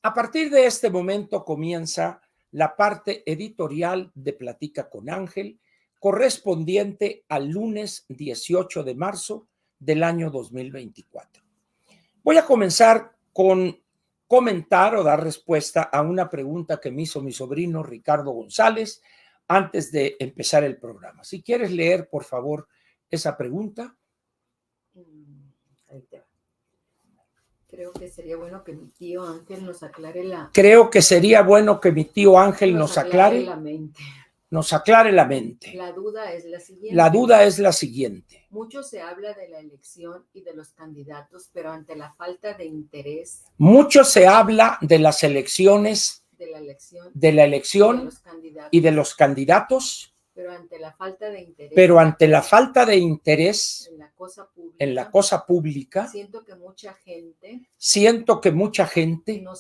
A partir de este momento comienza la parte editorial de Platica con Ángel, correspondiente al lunes 18 de marzo del año 2024. Voy a comenzar con comentar o dar respuesta a una pregunta que me hizo mi sobrino Ricardo González antes de empezar el programa. Si quieres leer, por favor, esa pregunta. Ahí te va. Creo que sería bueno que mi tío Ángel nos aclare la... Creo que sería bueno que mi tío Ángel nos aclare la mente. Nos aclare la mente. La duda es la siguiente. La duda es la siguiente. Mucho se habla de la elección y de los candidatos, pero ante la falta de interés... Mucho se habla de las elecciones, de la elección y de los candidatos, pero ante la falta de interés en la cosa pública, siento que mucha gente no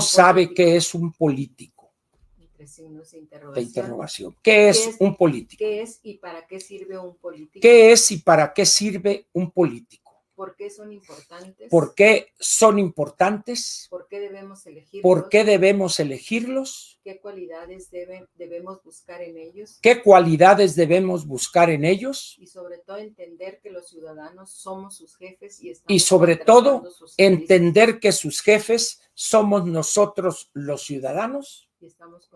sabe qué es un político. Entre signos de interrogación. ¿Qué es un político? ¿Qué es y para qué sirve un político? ¿Qué es y para qué sirve un político? ¿Por qué son importantes? ¿Por qué son importantes? ¿Por qué debemos elegirlos? ¿Por qué debemos elegirlos? ¿Qué cualidades debemos buscar en ellos? ¿Qué cualidades debemos buscar en ellos? Y sobre todo entender que los ciudadanos somos sus jefes y sobre todo entender que sus jefes somos nosotros los ciudadanos y estamos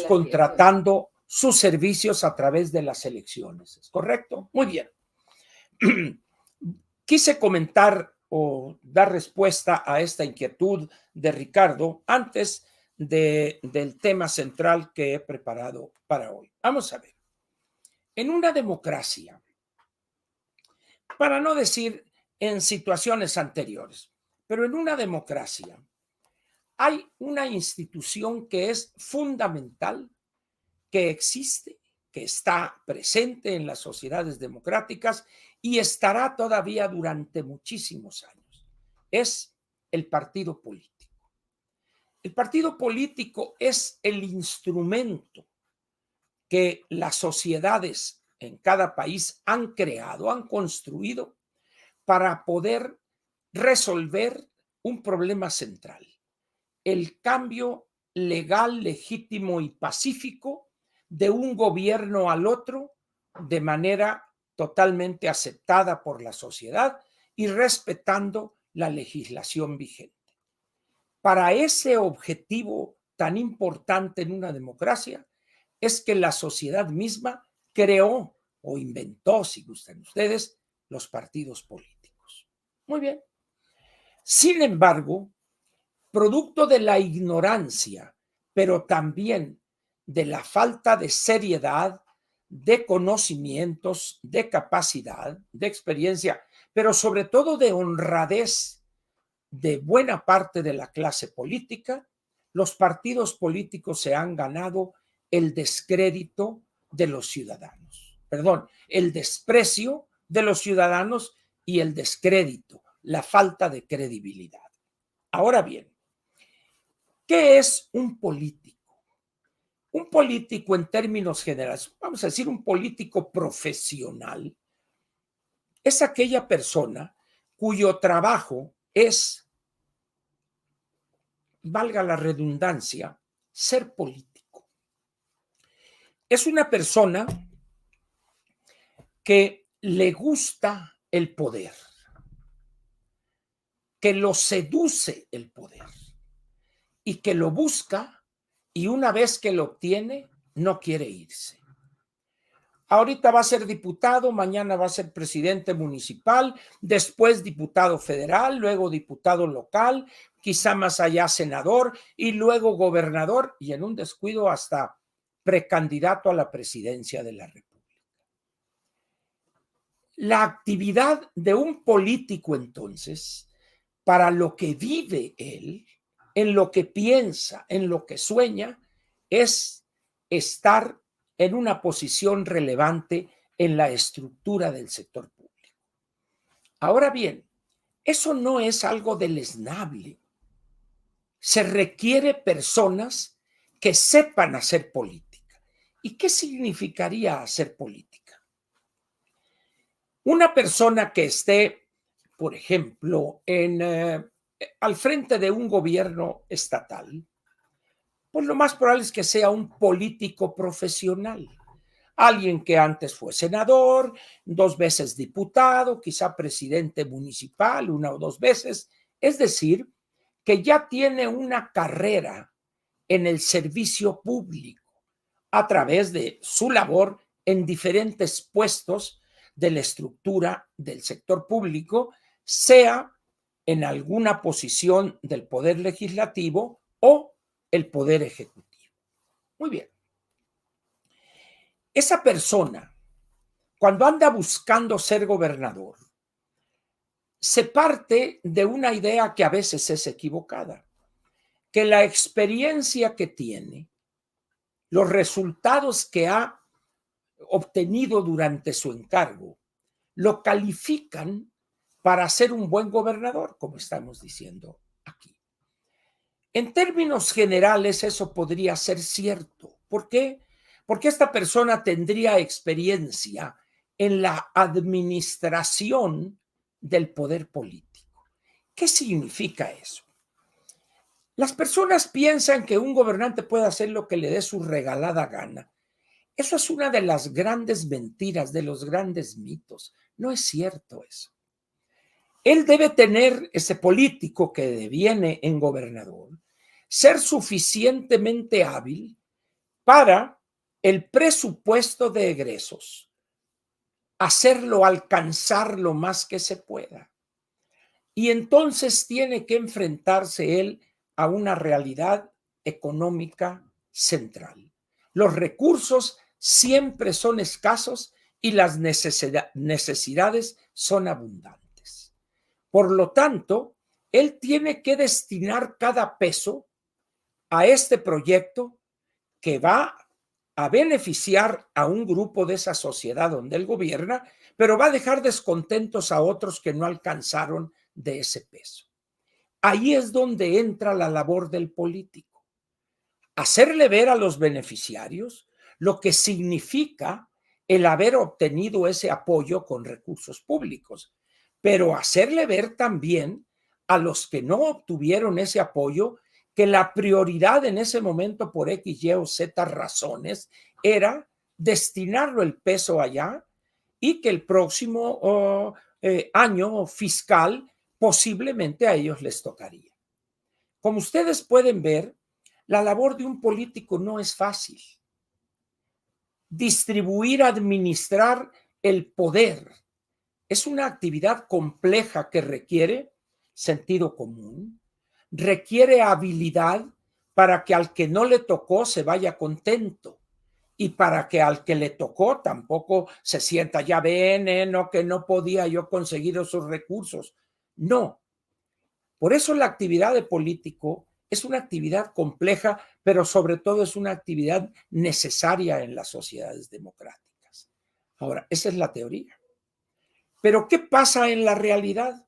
contratando sus servicios a través de las elecciones. ¿Es correcto? Muy bien. Quise comentar o dar respuesta a esta inquietud de Ricardo antes del tema central que he preparado para hoy. Vamos a ver. En una democracia, para no decir en situaciones anteriores, pero en una democracia hay una institución que es fundamental, que existe, que está presente en las sociedades democráticas y estará todavía durante muchísimos años. Es el partido político. El partido político es el instrumento que las sociedades en cada país han creado, han construido para poder resolver un problema central: el cambio legal, legítimo y pacífico de un gobierno al otro de manera totalmente aceptada por la sociedad y respetando la legislación vigente. Para ese objetivo tan importante en una democracia es que la sociedad misma creó o inventó, si gustan ustedes, los partidos políticos. Muy bien. Sin embargo, producto de la ignorancia, pero también de la falta de seriedad, de conocimientos, de capacidad, de experiencia, pero sobre todo de honradez de buena parte de la clase política, los partidos políticos se han ganado el descrédito de los ciudadanos. Perdón, el desprecio de los ciudadanos y el descrédito, la falta de credibilidad. Ahora bien, ¿qué es un político? Un político en términos generales, vamos a decir un político profesional, es aquella persona cuyo trabajo es, valga la redundancia, ser político. Es una persona que le gusta el poder, que lo seduce el poder y que lo busca, y una vez que lo obtiene, no quiere irse. Ahorita va a ser diputado, mañana va a ser presidente municipal, después diputado federal, luego diputado local, quizá más allá senador y luego gobernador y en un descuido hasta precandidato a la presidencia de la República. La actividad de un político, entonces, para lo que vive él, en lo que piensa, en lo que sueña, es estar en una posición relevante en la estructura del sector público. Ahora bien, eso no es algo deleznable. Se requiere personas que sepan hacer política. ¿Y qué significaría hacer política? Una persona que esté, por ejemplo, en al frente de un gobierno estatal, pues lo más probable es que sea un político profesional. Alguien que antes fue senador, 2 veces diputado, quizá presidente municipal 1 o 2 veces. Es decir, que ya tiene una carrera en el servicio público a través de su labor en diferentes puestos de la estructura del sector público, sea en alguna posición del poder legislativo o el poder ejecutivo. Muy bien. Esa persona, cuando anda buscando ser gobernador, se parte de una idea que a veces es equivocada, que la experiencia que tiene, los resultados que ha obtenido durante su encargo, lo califican para ser un buen gobernador, como estamos diciendo aquí. En términos generales, eso podría ser cierto. ¿Por qué? Porque esta persona tendría experiencia en la administración del poder político. ¿Qué significa eso? Las personas piensan que un gobernante puede hacer lo que le dé su regalada gana. Eso es una de las grandes mentiras, de los grandes mitos. No es cierto eso. Él debe tener, ese político que deviene en gobernador, ser suficientemente hábil para el presupuesto de egresos, hacerlo alcanzar lo más que se pueda. Y entonces tiene que enfrentarse él a una realidad económica central. Los recursos siempre son escasos y las necesidades son abundantes. Por lo tanto, él tiene que destinar cada peso a este proyecto que va a beneficiar a un grupo de esa sociedad donde él gobierna, pero va a dejar descontentos a otros que no alcanzaron de ese peso. Ahí es donde entra la labor del político. Hacerle ver a los beneficiarios lo que significa el haber obtenido ese apoyo con recursos públicos, pero hacerle ver también a los que no obtuvieron ese apoyo que la prioridad en ese momento por X, Y o Z razones era destinarlo el peso allá y que el próximo año fiscal posiblemente a ellos les tocaría. Como ustedes pueden ver, la labor de un político no es fácil. Distribuir, administrar el poder es una actividad compleja que requiere sentido común, requiere habilidad para que al que no le tocó se vaya contento y para que al que le tocó tampoco se sienta, ya ven, no, que no podía yo conseguir esos recursos. No. Por eso la actividad de político es una actividad compleja, pero sobre todo es una actividad necesaria en las sociedades democráticas. Ahora, esa es la teoría. Pero ¿qué pasa en la realidad?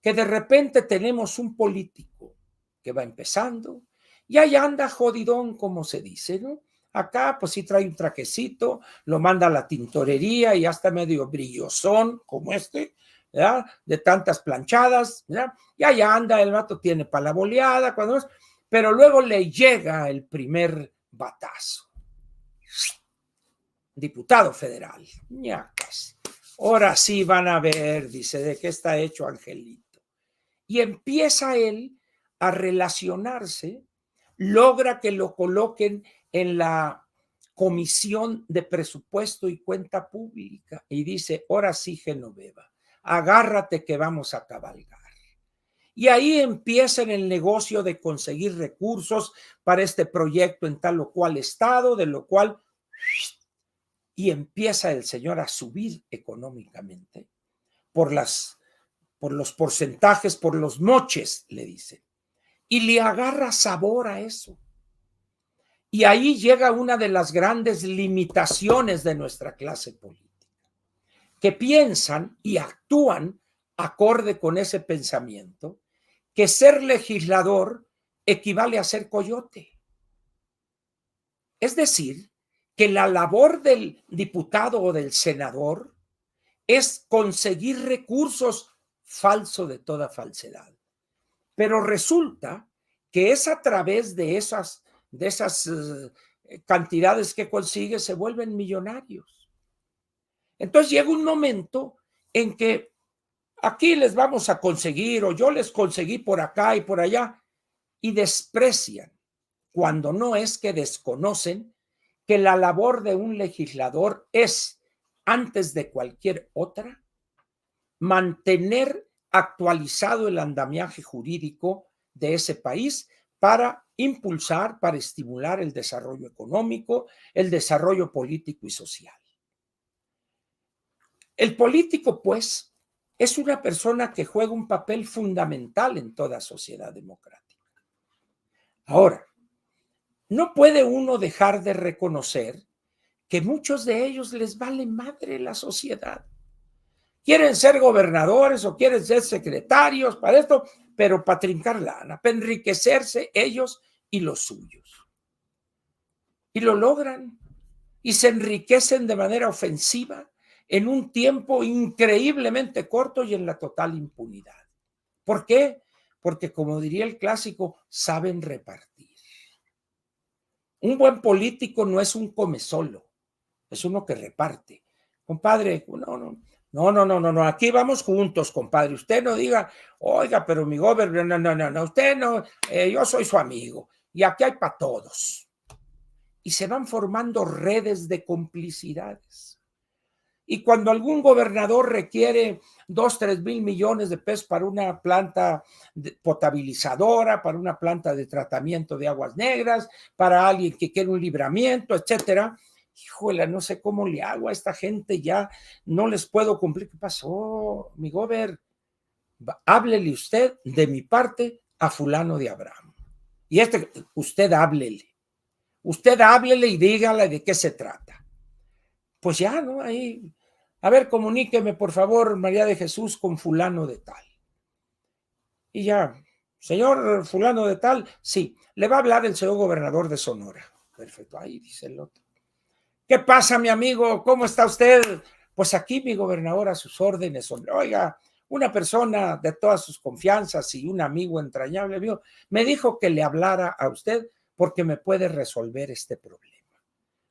Que de repente tenemos un político que va empezando y ahí anda jodidón, como se dice, ¿no? Acá, pues sí trae un trajecito, lo manda a la tintorería y ya está medio brillosón, como este, ¿verdad? De tantas planchadas, ¿verdad? Y ahí anda, el vato tiene para la boleada, pero luego le llega el primer batazo. Diputado federal, ñacas. Ahora sí van a ver, dice, de qué está hecho Angelito. Y empieza él a relacionarse, logra que lo coloquen en la Comisión de Presupuesto y Cuenta Pública y dice, ahora sí, Genoveva, agárrate que vamos a cabalgar. Y ahí empieza en el negocio de conseguir recursos para este proyecto en tal o cual estado, de lo cual, y empieza el señor a subir económicamente por los porcentajes, por los moches, le dice. Y le agarra sabor a eso. Y ahí llega una de las grandes limitaciones de nuestra clase política, que piensan y actúan acorde con ese pensamiento, que ser legislador equivale a ser coyote. Es decir, que la labor del diputado o del senador es conseguir recursos, falso de toda falsedad. Pero resulta que es a través de esas cantidades que consigue, se vuelven millonarios. Entonces llega un momento en que aquí les vamos a conseguir, o yo les conseguí por acá y por allá, y desprecian, cuando no es que desconocen, que la labor de un legislador es, antes de cualquier otra, mantener actualizado el andamiaje jurídico de ese país para impulsar, para estimular el desarrollo económico, el desarrollo político y social. El político, pues, es una persona que juega un papel fundamental en toda sociedad democrática. Ahora, no puede uno dejar de reconocer que muchos de ellos les vale madre la sociedad. Quieren ser gobernadores o quieren ser secretarios para esto, pero para trincar lana, para enriquecerse ellos y los suyos. Y lo logran y se enriquecen de manera ofensiva en un tiempo increíblemente corto y en la total impunidad. ¿Por qué? Porque, como diría el clásico, saben repartir. Un buen político no es un come solo, es uno que reparte. Compadre, no, aquí vamos juntos, compadre. Usted no diga, oiga, pero mi gobernador, no, usted no, yo soy su amigo y aquí hay para todos. Y se van formando redes de complicidades. Y cuando algún gobernador requiere 2-3 mil millones de pesos para una planta potabilizadora, para una planta de tratamiento de aguas negras, para alguien que quiere un libramiento, etcétera, híjole, no sé cómo le hago a esta gente, ya no les puedo cumplir. ¿Qué pasó, mi gober? Háblele usted de mi parte a fulano de Abraham. Y usted háblele y dígale de qué se trata. Pues ya, ¿no? Ahí, a ver, comuníqueme, por favor, María de Jesús, con fulano de tal. Y ya, señor fulano de tal, sí, le va a hablar el señor gobernador de Sonora. Perfecto, ahí dice el otro. ¿Qué pasa, mi amigo? ¿Cómo está usted? Pues aquí, mi gobernador, a sus órdenes, hombre. Oiga, una persona de todas sus confianzas y un amigo entrañable mío me dijo que le hablara a usted porque me puede resolver este problema.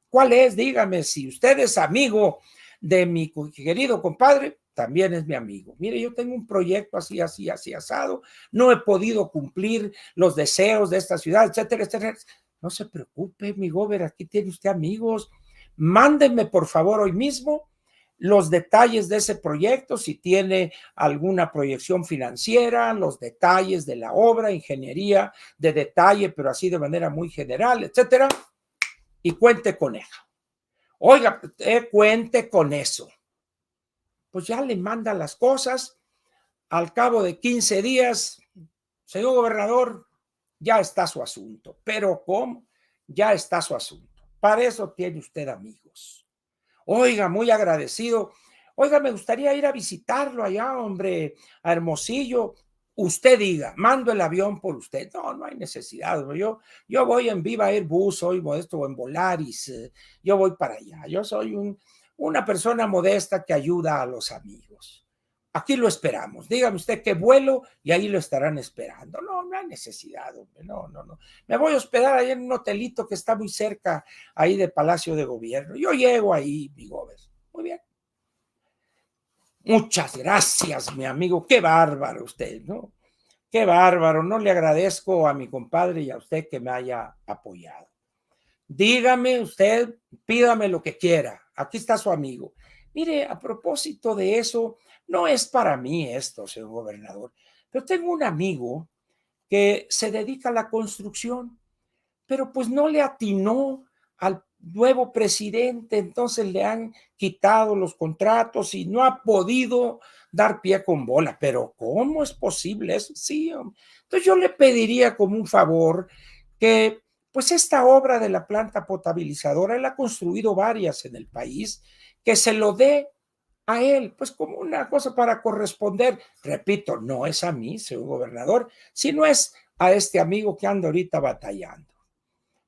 ¿Cuál es? Dígame, si usted es amigo de mi querido compadre, también es mi amigo. Mire, yo tengo un proyecto así asado, no he podido cumplir los deseos de esta ciudad, etcétera, etcétera. No se preocupe, mi gober, aquí tiene usted amigos. Mándenme, por favor, hoy mismo los detalles de ese proyecto, si tiene alguna proyección financiera, los detalles de la obra, ingeniería de detalle, pero así de manera muy general, etcétera. Y cuente con eso. Oiga, cuente con eso. Pues ya le manda las cosas. Al cabo de 15 días, señor gobernador, ya está su asunto. ¿Pero cómo? Ya está su asunto. Para eso tiene usted amigos. Oiga, muy agradecido. Oiga, me gustaría ir a visitarlo allá, hombre, a Hermosillo. Usted diga, mando el avión por usted. No hay necesidad. Yo voy en Viva Airbus, soy modesto, o en Volaris. Yo voy para allá. Yo soy una persona modesta que ayuda a los amigos. Aquí lo esperamos. Dígame usted qué vuelo y ahí lo estarán esperando. No hay necesidad, hombre. No. Me voy a hospedar ahí en un hotelito que está muy cerca ahí de Palacio de Gobierno. Yo llego ahí, mi gober. Muy bien. Muchas gracias, mi amigo. Qué bárbaro usted, ¿no? Qué bárbaro. No le agradezco a mi compadre y a usted que me haya apoyado. Dígame usted, pídame lo que quiera. Aquí está su amigo. Mire, a propósito de eso, no es para mí esto, señor gobernador, pero tengo un amigo que se dedica a la construcción, pero pues no le atinó al nuevo presidente, entonces le han quitado los contratos y no ha podido dar pie con bola. Pero ¿cómo es posible eso? Sí, hombre. Entonces yo le pediría como un favor que pues esta obra de la planta potabilizadora, él ha construido varias en el país, que se lo dé a él, pues como una cosa para corresponder. Repito, no es a mí, señor gobernador, sino es a este amigo que anda ahorita batallando.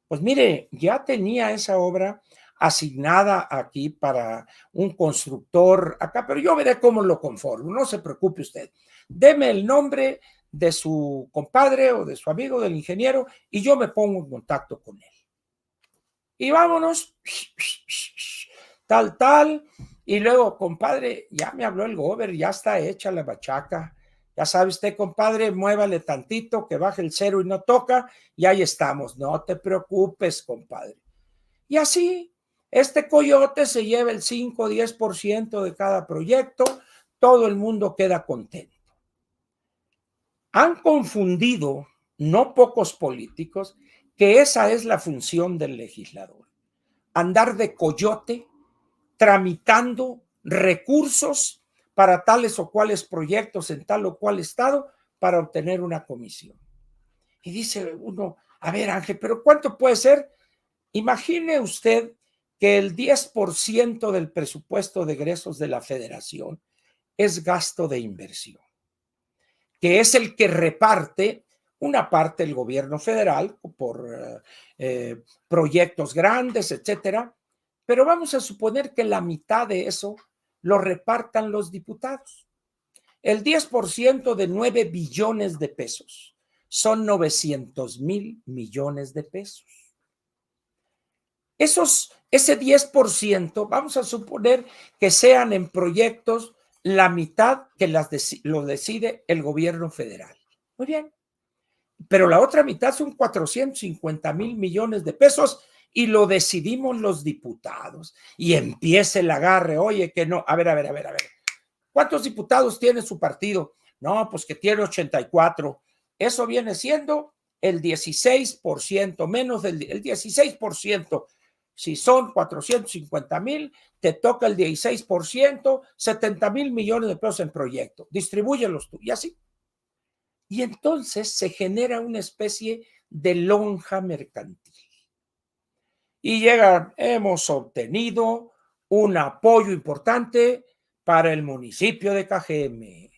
Pues mire, ya tenía esa obra asignada aquí para un constructor acá, pero yo veré cómo lo conformo, no se preocupe usted. Deme el nombre de su compadre o de su amigo, del ingeniero, y yo me pongo en contacto con él. Y vámonos, tal, y luego, compadre, ya me habló el gober, ya está hecha la bachaca. Ya sabe usted, compadre, muévale tantito, que baje el cero y no toca, y ahí estamos. No te preocupes, compadre. Y así, este coyote se lleva el 5 o 10% de cada proyecto, todo el mundo queda contento. Han confundido, no pocos políticos, que esa es la función del legislador. Andar de coyote tramitando recursos para tales o cuales proyectos en tal o cual estado para obtener una comisión. Y dice uno, a ver, Ángel, ¿pero cuánto puede ser? Imagine usted que el 10% del presupuesto de egresos de la federación es gasto de inversión, que es el que reparte una parte del gobierno federal por proyectos grandes, etcétera, pero vamos a suponer que la mitad de eso lo repartan los diputados. El 10% de 9 billones de pesos son 900,000 millones de pesos. Ese 10%, vamos a suponer que sean en proyectos la mitad que lo decide el gobierno federal. Muy bien. Pero la otra mitad son 450,000 millones de pesos y lo decidimos los diputados. Y empieza el agarre, oye, que no, a ver. ¿Cuántos diputados tiene su partido? No, pues que tiene 84. Eso viene siendo el 16%, menos del el 16%. Si son 450,000, te toca el 16%, 70,000 millones de pesos en proyecto. Distribúyelos tú y así. Y entonces se genera una especie de lonja mercantil. Y llega, hemos obtenido un apoyo importante para el municipio de Cajeme.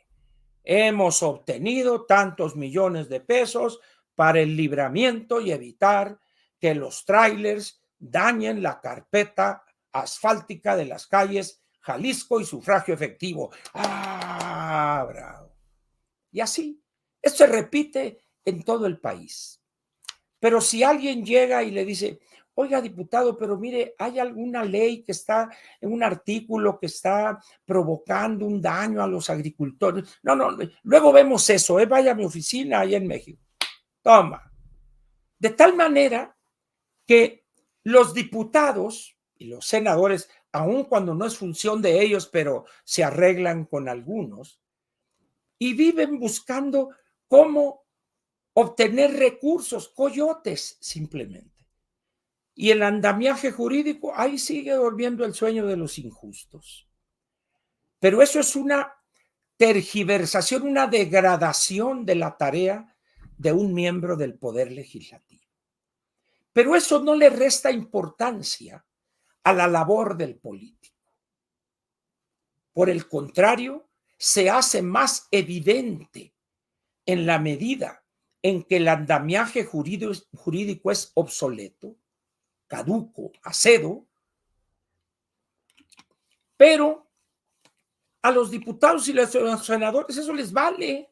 Hemos obtenido tantos millones de pesos para el libramiento y evitar que los trailers dañen la carpeta asfáltica de las calles Jalisco y Sufragio Efectivo. ¡Ah, bravo! Y así, esto se repite en todo el país. Pero si alguien llega y le dice, oiga, diputado, pero mire, hay alguna ley que está en un artículo que está provocando un daño a los agricultores. No, luego vemos eso, vaya a mi oficina allá en México. Toma. De tal manera que los diputados y los senadores, aun cuando no es función de ellos, pero se arreglan con algunos, y viven buscando cómo obtener recursos, coyotes simplemente. Y el andamiaje jurídico, ahí sigue durmiendo el sueño de los injustos. Pero eso es una tergiversación, una degradación de la tarea de un miembro del Poder Legislativo. Pero eso no le resta importancia a la labor del político. Por el contrario, se hace más evidente en la medida en que el andamiaje jurídico es obsoleto, caduco, acedo, pero a los diputados y los senadores eso les vale.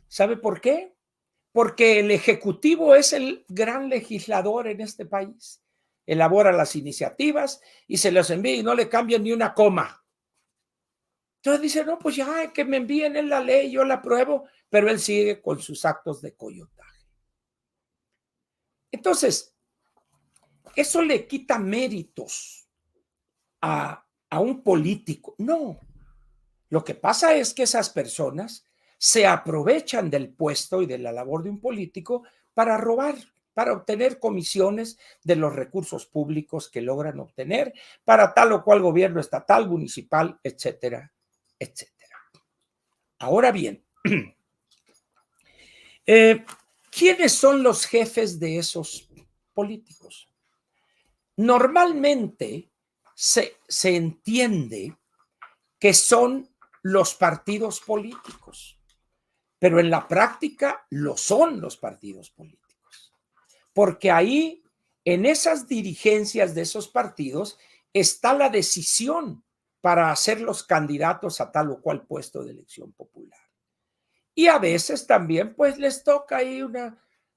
¿Sabe por qué? Porque el Ejecutivo es el gran legislador en este país. Elabora las iniciativas y se las envía y no le cambian ni una coma. Entonces dice, no, pues ya que me envíen en la ley, yo la apruebo, pero él sigue con sus actos de coyotaje. Entonces, eso le quita méritos a un político. No. Lo que pasa es que esas personas se aprovechan del puesto y de la labor de un político para robar, para obtener comisiones de los recursos públicos que logran obtener para tal o cual gobierno estatal, municipal, etcétera, etcétera. Ahora bien, ¿quiénes son los jefes de esos políticos? Normalmente se entiende que son los partidos políticos, pero en la práctica lo son los partidos políticos, porque ahí, en esas dirigencias de esos partidos, está la decisión para hacer los candidatos a tal o cual puesto de elección popular. Y a veces también, pues les toca ahí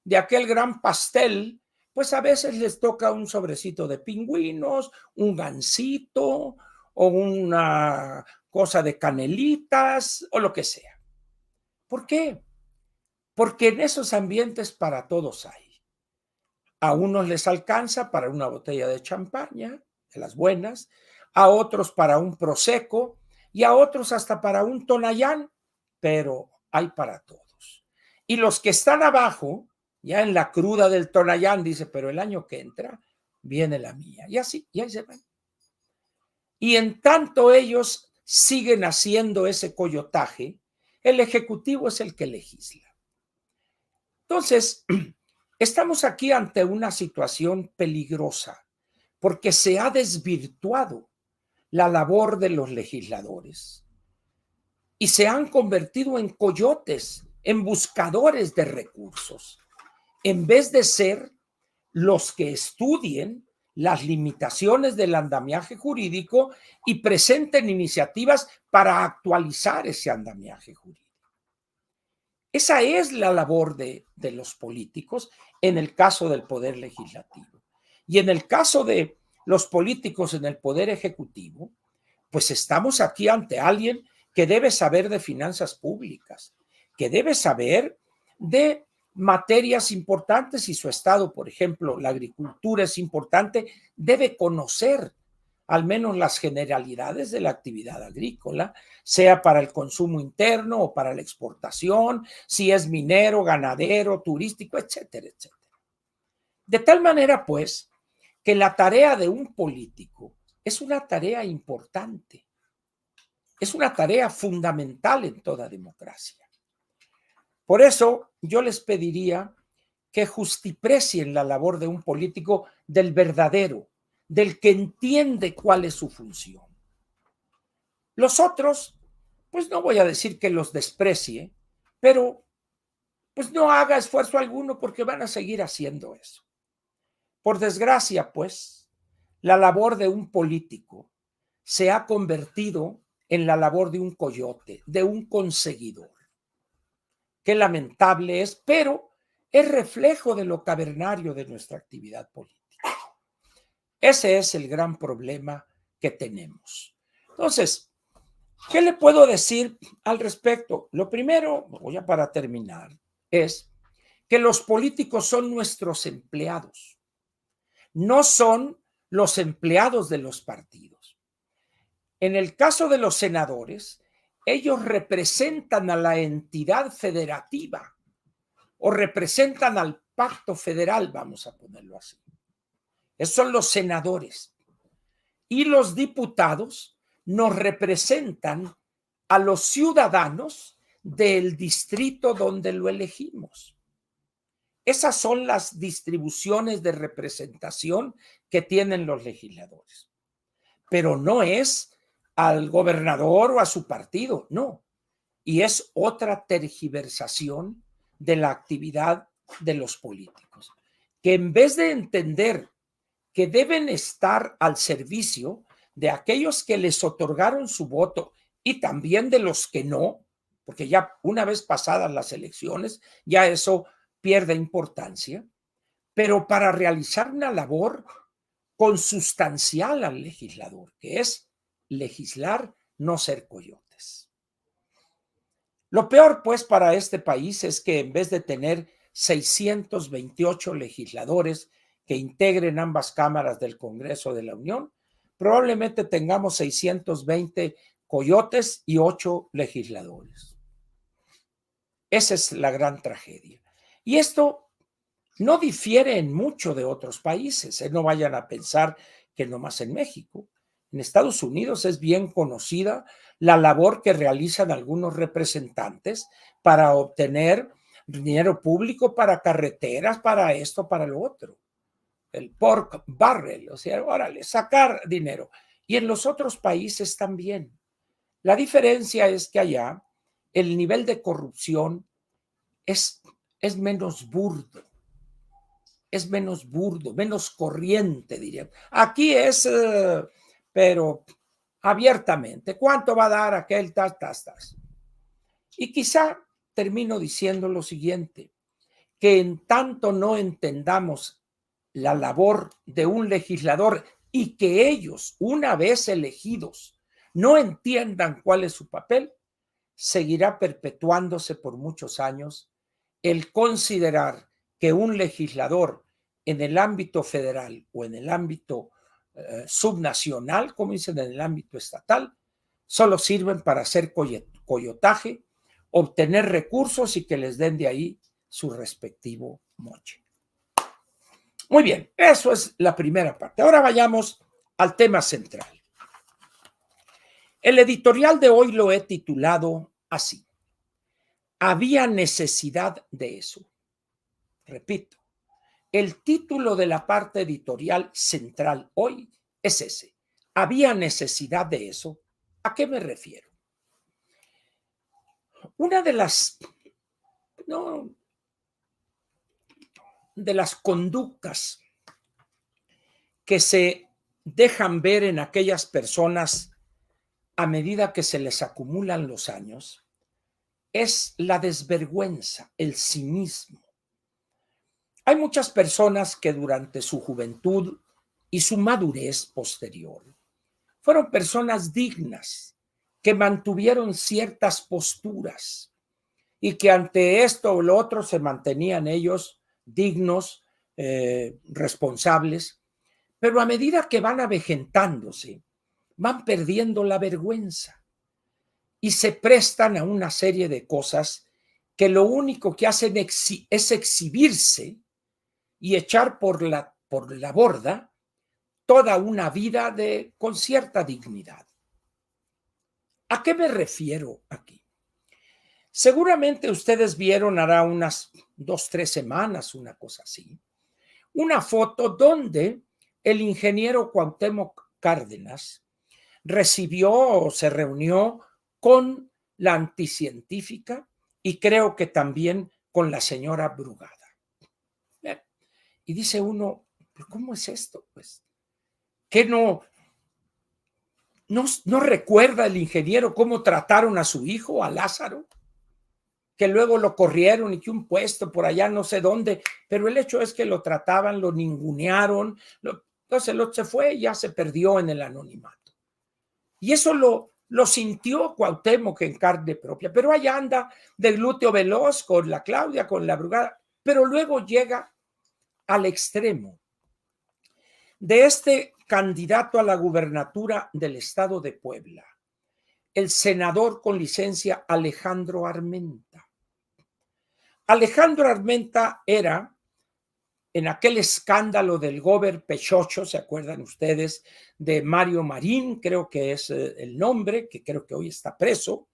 de aquel gran pastel, pues a veces les toca un sobrecito de pingüinos, un gansito o una cosa de canelitas o lo que sea. ¿Por qué? Porque en esos ambientes para todos hay. A unos les alcanza para una botella de champaña, de las buenas, a otros para un prosecco y a otros hasta para un tonallán, pero hay para todos. Y los que están abajo, ya en la cruda del tonallán, dice, pero el año que entra viene la mía. Y así, y ahí se van. Y en tanto ellos siguen haciendo ese coyotaje, el ejecutivo es el que legisla. Entonces, estamos aquí ante una situación peligrosa porque se ha desvirtuado la labor de los legisladores y se han convertido en coyotes, en buscadores de recursos, en vez de ser los que estudien las limitaciones del andamiaje jurídico y presenten iniciativas para actualizar ese andamiaje jurídico. Esa es la labor de los políticos en el caso del poder legislativo. Y en el caso de los políticos en el poder ejecutivo, pues estamos aquí ante alguien que debe saber de finanzas públicas, que debe saber de materias importantes y su estado, por ejemplo, la agricultura es importante, debe conocer al menos las generalidades de la actividad agrícola, sea para el consumo interno o para la exportación, si es minero, ganadero, turístico, etcétera, etcétera. De tal manera, pues, que la tarea de un político es una tarea importante, es una tarea fundamental en toda democracia. Por eso yo les pediría que justiprecien la labor de un político del verdadero, del que entiende cuál es su función. Los otros, pues no voy a decir que los desprecie, pero pues no haga esfuerzo alguno porque van a seguir haciendo eso. Por desgracia, pues, la labor de un político se ha convertido en la labor de un coyote, de un conseguidor. Qué lamentable es, pero es reflejo de lo cavernario de nuestra actividad política. Ese es el gran problema que tenemos. Entonces, ¿qué le puedo decir al respecto? Lo primero, ya para terminar, es que los políticos son nuestros empleados, no son los empleados de los partidos. En el caso de los senadores, ellos representan a la entidad federativa o representan al pacto federal, vamos a ponerlo así. Esos son los senadores. Y los diputados nos representan a los ciudadanos del distrito donde lo elegimos. Esas son las distribuciones de representación que tienen los legisladores. Pero no es al gobernador o a su partido, no. Y es otra tergiversación de la actividad de los políticos, que en vez de entender que deben estar al servicio de aquellos que les otorgaron su voto y también de los que no, porque ya una vez pasadas las elecciones, ya eso pierde importancia, pero para realizar una labor consustancial al legislador, que es legislar, no ser coyotes. Lo peor, pues, para este país es que en vez de tener 628 legisladores que integren ambas cámaras del Congreso de la Unión, probablemente tengamos 620 coyotes y 8 legisladores. Esa es la gran tragedia. Y esto no difiere en mucho de otros países. No vayan a pensar que nomás en México. En Estados Unidos es bien conocida la labor que realizan algunos representantes para obtener dinero público para carreteras, para esto, para lo otro. El pork barrel, o sea, órale, sacar dinero. Y en los otros países también. La diferencia es que allá el nivel de corrupción es menos burdo. Es menos burdo, menos corriente, diría. Aquí es, pero abiertamente. ¿Cuánto va a dar aquel? Tas, tas, tas. Y quizá termino diciendo lo siguiente, que en tanto no entendamos la labor de un legislador y que ellos, una vez elegidos, no entiendan cuál es su papel, seguirá perpetuándose por muchos años el considerar que un legislador en el ámbito federal o en el ámbito subnacional, como dicen en el ámbito estatal, solo sirven para hacer coyotaje, obtener recursos y que les den de ahí su respectivo moche. Muy bien, eso es la primera parte. Ahora vayamos al tema central. El editorial de hoy lo he titulado así: ¿había necesidad de eso? Repito, el título de la parte editorial central hoy es ese. ¿Había necesidad de eso? ¿A qué me refiero? Una de las conductas que se dejan ver en aquellas personas a medida que se les acumulan los años es la desvergüenza, el cinismo. Hay muchas personas que durante su juventud y su madurez posterior fueron personas dignas, que mantuvieron ciertas posturas y que ante esto o lo otro se mantenían ellos dignos, responsables, pero a medida que van avejentándose, van perdiendo la vergüenza y se prestan a una serie de cosas que lo único que hacen es exhibirse y echar por la borda toda una vida con cierta dignidad. ¿A qué me refiero aquí? Seguramente ustedes vieron hará unas 2, 3 semanas, una cosa así, una foto donde el ingeniero Cuauhtémoc Cárdenas recibió o se reunió con la anticientífica y creo que también con la señora Brugada. Y dice uno, ¿pero cómo es esto? Pues, ¿qué no recuerda el ingeniero cómo trataron a su hijo, a Lázaro? Que luego lo corrieron y que un puesto por allá no sé dónde, pero el hecho es que lo trataban, lo ningunearon, entonces se fue y ya se perdió en el anonimato. Y eso lo sintió Cuauhtémoc en carne propia, pero allá anda de glúteo veloz con la Claudia, con la Brugada, pero luego llega al extremo de este candidato a la gubernatura del estado de Puebla, el senador con licencia Alejandro Armenta. Alejandro Armenta era, en aquel escándalo del Gober Pechocho, ¿se acuerdan ustedes? De Mario Marín, creo que es el nombre, que creo que hoy está preso,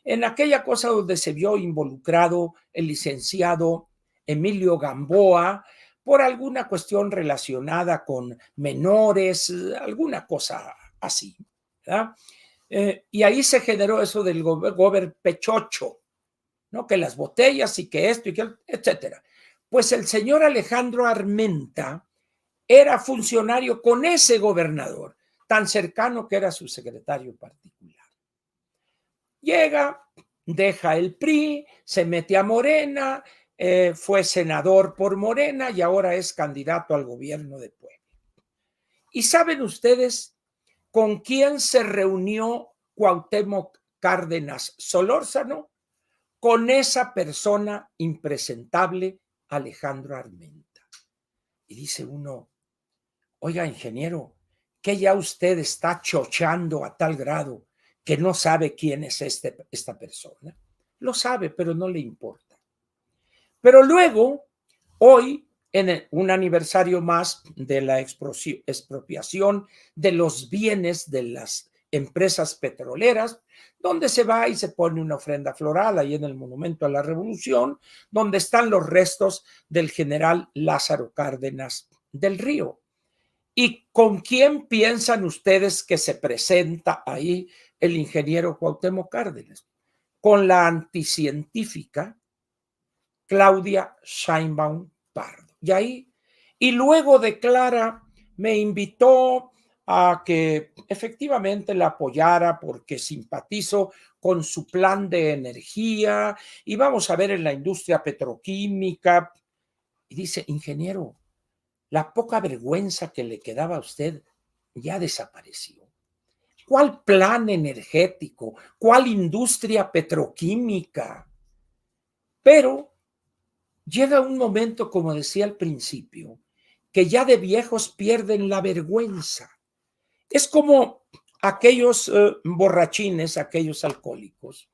en aquella cosa donde se vio involucrado el licenciado Emilio Gamboa por alguna cuestión relacionada con menores, alguna cosa así, ¿verdad? Y ahí se generó eso del Gober Pechocho, ¿no? Que las botellas y que esto y que etcétera. Pues el señor Alejandro Armenta era funcionario con ese gobernador, tan cercano que era su secretario particular. Llega, deja el PRI, se mete a Morena, fue senador por Morena y ahora es candidato al gobierno de Puebla. ¿Y saben ustedes con quién se reunió Cuauhtémoc Cárdenas Solórzano? Con esa persona impresentable, Alejandro Armenta. Y dice uno, oiga, ingeniero, que ya usted está chochando a tal grado que no sabe quién es esta persona. Lo sabe, pero no le importa. Pero luego, hoy, en un aniversario más de la expropiación de los bienes de las empresas petroleras, donde se va y se pone una ofrenda floral ahí en el Monumento a la Revolución, donde están los restos del general Lázaro Cárdenas del Río. ¿Y con quién piensan ustedes que se presenta ahí el ingeniero Cuauhtémoc Cárdenas? Con la anticientífica Claudia Sheinbaum Pardo. Y luego declara, me invitó a que efectivamente la apoyara porque simpatizo con su plan de energía y vamos a ver en la industria petroquímica. Y dice, ingeniero, la poca vergüenza que le quedaba a usted ya desapareció. ¿Cuál plan energético? ¿Cuál industria petroquímica? Pero llega un momento, como decía al principio, que ya de viejos pierden la vergüenza. Es como aquellos borrachines, aquellos alcohólicos,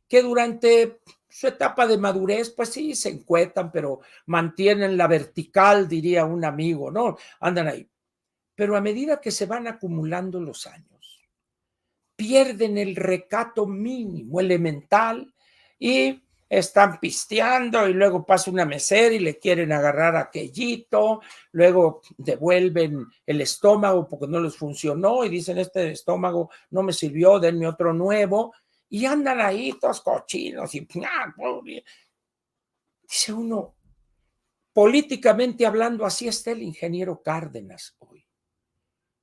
que durante su etapa de madurez, pues sí, se encuetan, pero mantienen la vertical, diría un amigo, ¿no? Andan ahí. Pero a medida que se van acumulando los años, pierden el recato mínimo, elemental, y están pisteando y luego pasa una mesera y le quieren agarrar aquellito, luego devuelven el estómago porque no les funcionó y dicen, este estómago no me sirvió, denme otro nuevo, y andan ahí todos cochinos y dice uno, políticamente hablando, así está el ingeniero Cárdenas hoy.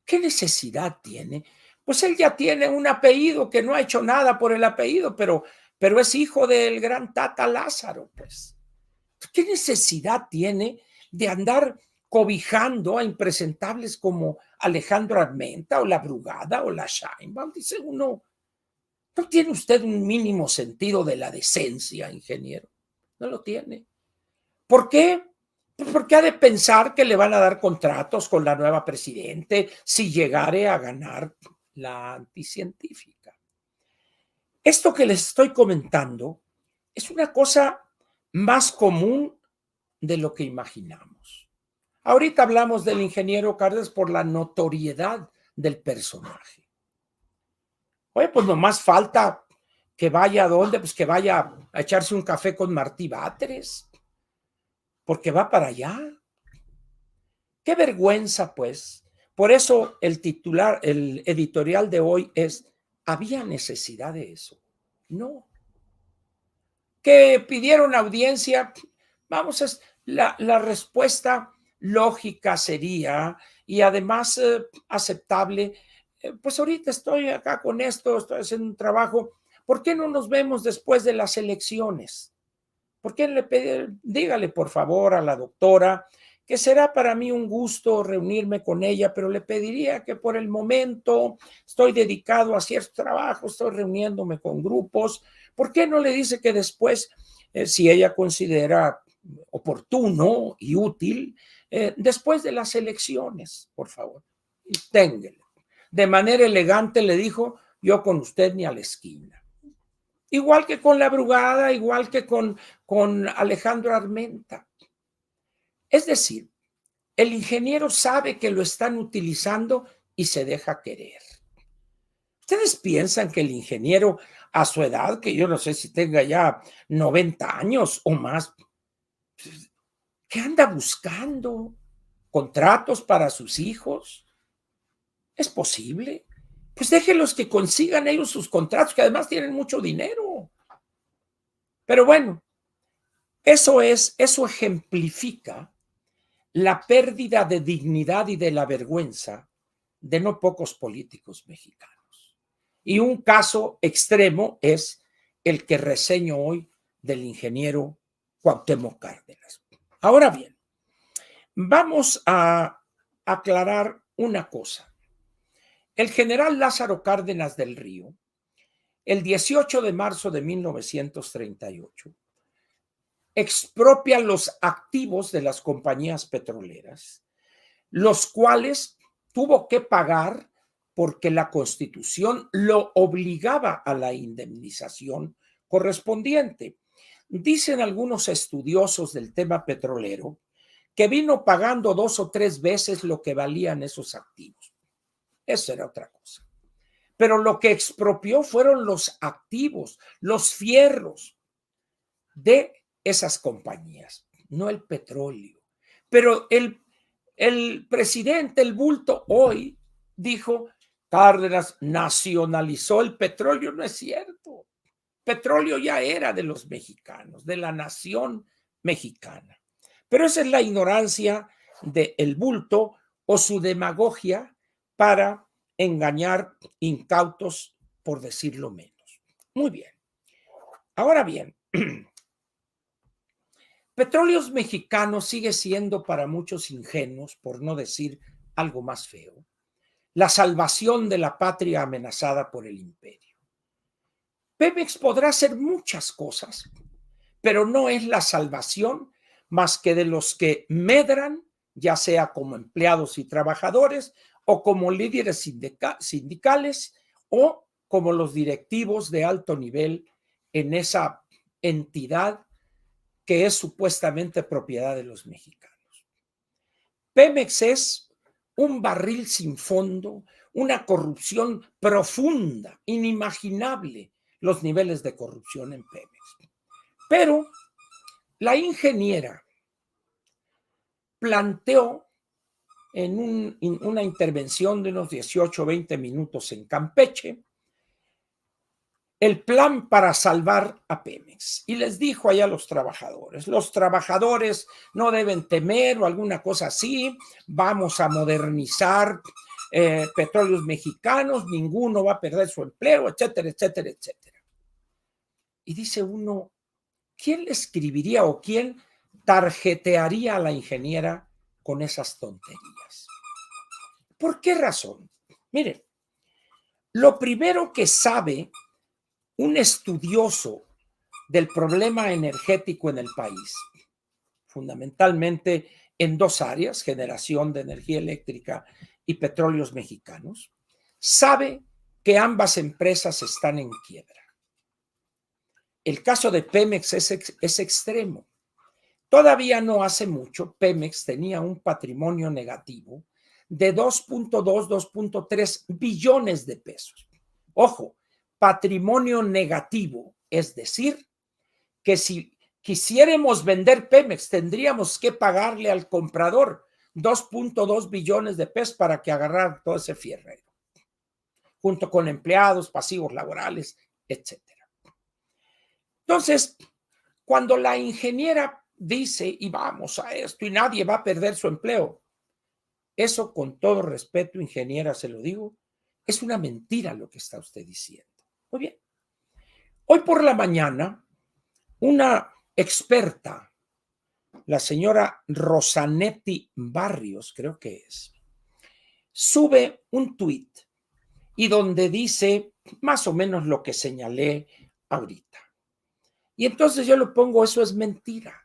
¿Qué necesidad tiene? Pues él ya tiene un apellido que no ha hecho nada por el apellido, pero es hijo del gran Tata Lázaro, pues. ¿Qué necesidad tiene de andar cobijando a impresentables como Alejandro Armenta o la Brugada o la Sheinbaum? Dice uno, ¿no tiene usted un mínimo sentido de la decencia, ingeniero? No lo tiene. ¿Por qué? Pues porque ha de pensar que le van a dar contratos con la nueva presidente si llegare a ganar la anticientífica. Esto que les estoy comentando es una cosa más común de lo que imaginamos. Ahorita hablamos del ingeniero Cárdenas por la notoriedad del personaje. Oye, pues nomás falta que vaya a dónde, pues que vaya a echarse un café con Martí Batres, porque va para allá. Qué vergüenza, pues. Por eso el titular, el editorial de hoy es, ¿había necesidad de eso? No. Que pidieron audiencia, vamos, es la respuesta lógica sería, y además aceptable, pues ahorita estoy acá con esto, estoy haciendo un trabajo, ¿por qué no nos vemos después de las elecciones? ¿Por qué dígale por favor a la doctora que será para mí un gusto reunirme con ella, pero le pediría que por el momento estoy dedicado a cierto trabajo, estoy reuniéndome con grupos. ¿Por qué no le dice que después, si ella considera oportuno y útil, después de las elecciones, por favor, téngale? De manera elegante le dijo, yo con usted ni a la esquina. Igual que con la Brugada, igual que con Alejandro Armenta. Es decir, el ingeniero sabe que lo están utilizando y se deja querer. ¿Ustedes piensan que el ingeniero a su edad, que yo no sé si tenga ya 90 años o más, ¿qué anda buscando? ¿Contratos para sus hijos? ¿Es posible? Pues déjenlos que consigan ellos sus contratos, que además tienen mucho dinero. Pero bueno, eso ejemplifica la pérdida de dignidad y de la vergüenza de no pocos políticos mexicanos. Y un caso extremo es el que reseño hoy del ingeniero Cuauhtémoc Cárdenas. Ahora bien, vamos a aclarar una cosa. El general Lázaro Cárdenas del Río, el 18 de marzo de 1938, expropia los activos de las compañías petroleras, los cuales tuvo que pagar porque la Constitución lo obligaba a la indemnización correspondiente. Dicen algunos estudiosos del tema petrolero que vino pagando 2 o 3 veces lo que valían esos activos. Eso era otra cosa. Pero lo que expropió fueron los activos, los fierros de esas compañías, no el petróleo. Pero el presidente, el bulto, hoy dijo, Cárdenas nacionalizó el petróleo. No es cierto. Petróleo ya era de los mexicanos, de la nación mexicana. Pero esa es la ignorancia del bulto o su demagogia para engañar incautos, por decirlo menos. Muy bien. Ahora bien, Petróleos Mexicanos sigue siendo para muchos ingenuos, por no decir algo más feo, la salvación de la patria amenazada por el imperio. Pemex podrá hacer muchas cosas, pero no es la salvación más que de los que medran, ya sea como empleados y trabajadores o como líderes sindicales o como los directivos de alto nivel en esa entidad que es supuestamente propiedad de los mexicanos. Pemex es un barril sin fondo, una corrupción profunda, inimaginable los niveles de corrupción en Pemex. Pero la ingeniera planteó en una intervención de unos 18 o 20 minutos en Campeche el plan para salvar a Pemex. Y les dijo allá a los trabajadores no deben temer o alguna cosa así, vamos a modernizar petróleos mexicanos, ninguno va a perder su empleo, etcétera, etcétera, etcétera. Y dice uno, ¿quién le escribiría o quién tarjetearía a la ingeniera con esas tonterías? ¿Por qué razón? Miren, lo primero que sabe un estudioso del problema energético en el país, fundamentalmente en dos áreas, generación de energía eléctrica y petróleos mexicanos, sabe que ambas empresas están en quiebra. El caso de Pemex es extremo. Todavía no hace mucho, Pemex tenía un patrimonio negativo de 2.2, 2.3 billones de pesos. Ojo, patrimonio negativo, es decir, que si quisiéramos vender Pemex, tendríamos que pagarle al comprador 2.2 billones de pesos para que agarrara todo ese fierrero, junto con empleados, pasivos laborales, etcétera. Entonces, cuando la ingeniera dice, y vamos a esto, y nadie va a perder su empleo, eso, con todo respeto, ingeniera, se lo digo, es una mentira lo que está usted diciendo. Muy bien. Hoy por la mañana, una experta, la señora Rosanetti Barrios, creo que es, sube un tuit y donde dice más o menos lo que señalé ahorita. Y entonces yo le pongo, eso es mentira.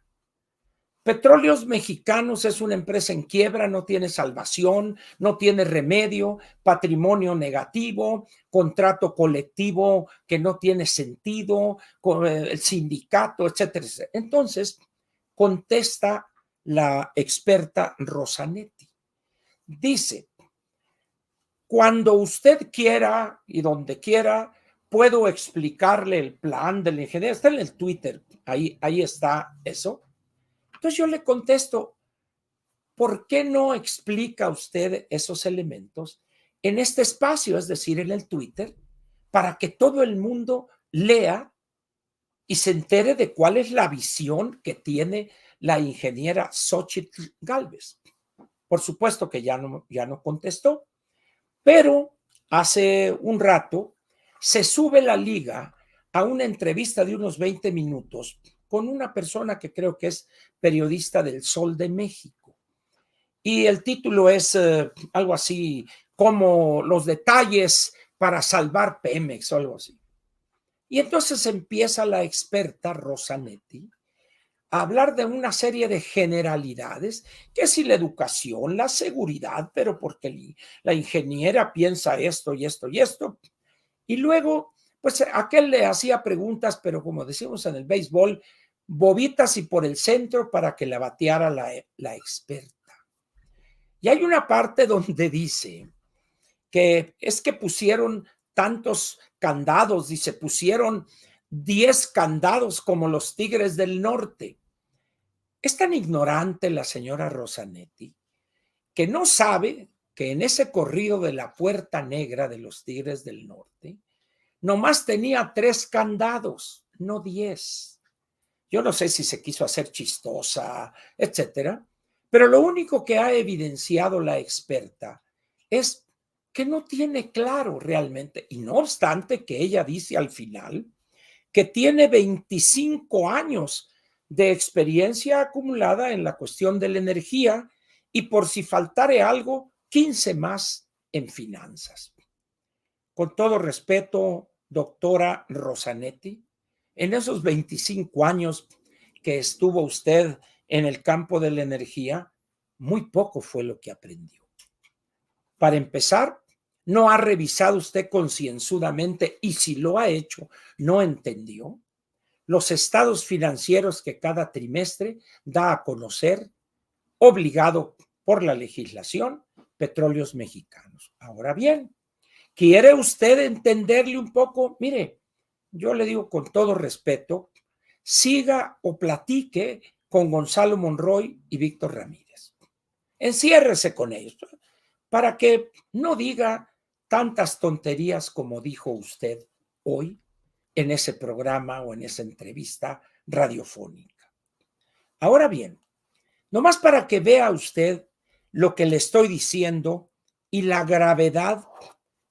Petróleos Mexicanos es una empresa en quiebra, no tiene salvación, no tiene remedio, patrimonio negativo, contrato colectivo que no tiene sentido, el sindicato, etcétera, etcétera. Entonces, contesta la experta Rosanetti. Dice, cuando usted quiera y donde quiera, puedo explicarle el plan del ingeniero. Está en el Twitter, ahí está eso. Entonces yo le contesto, ¿por qué no explica usted esos elementos en este espacio, es decir, en el Twitter, para que todo el mundo lea y se entere de cuál es la visión que tiene la ingeniera Xochitl Gálvez? Por supuesto que ya no contestó, pero hace un rato se sube la liga a una entrevista de unos 20 minutos con una persona que creo que es periodista del Sol de México. Y el título es algo así como los detalles para salvar Pemex o algo así. Y entonces empieza la experta Rosanetti a hablar de una serie de generalidades, que si la educación, la seguridad, pero porque la ingeniera piensa esto y esto y esto. Y luego, pues aquel le hacía preguntas, pero como decimos en el béisbol, bobitas y por el centro para que la bateara la experta. Y hay una parte donde dice que es que pusieron tantos candados, dice, pusieron 10 candados como los Tigres del Norte. Es tan ignorante la señora Rosanetti que no sabe que en ese corrido de la Puerta Negra de los Tigres del Norte, nomás tenía 3 candados, no 10. Yo no sé si se quiso hacer chistosa, etcétera, pero lo único que ha evidenciado la experta es que no tiene claro realmente, y no obstante que ella dice al final que tiene 25 años de experiencia acumulada en la cuestión de la energía y, por si faltare algo, 15 más en finanzas. Con todo respeto, doctora Rosanetti, en esos 25 años que estuvo usted en el campo de la energía, muy poco fue lo que aprendió. Para empezar, ¿no ha revisado usted concienzudamente, y si lo ha hecho, no entendió los estados financieros que cada trimestre da a conocer, obligado por la legislación, Petróleos Mexicanos? Ahora bien, ¿quiere usted entenderle un poco? Mire, yo le digo con todo respeto, siga o platique con Gonzalo Monroy y Víctor Ramírez. Enciérrese con ellos para que no diga tantas tonterías como dijo usted hoy en ese programa o en esa entrevista radiofónica. Ahora bien, nomás para que vea usted lo que le estoy diciendo y la gravedad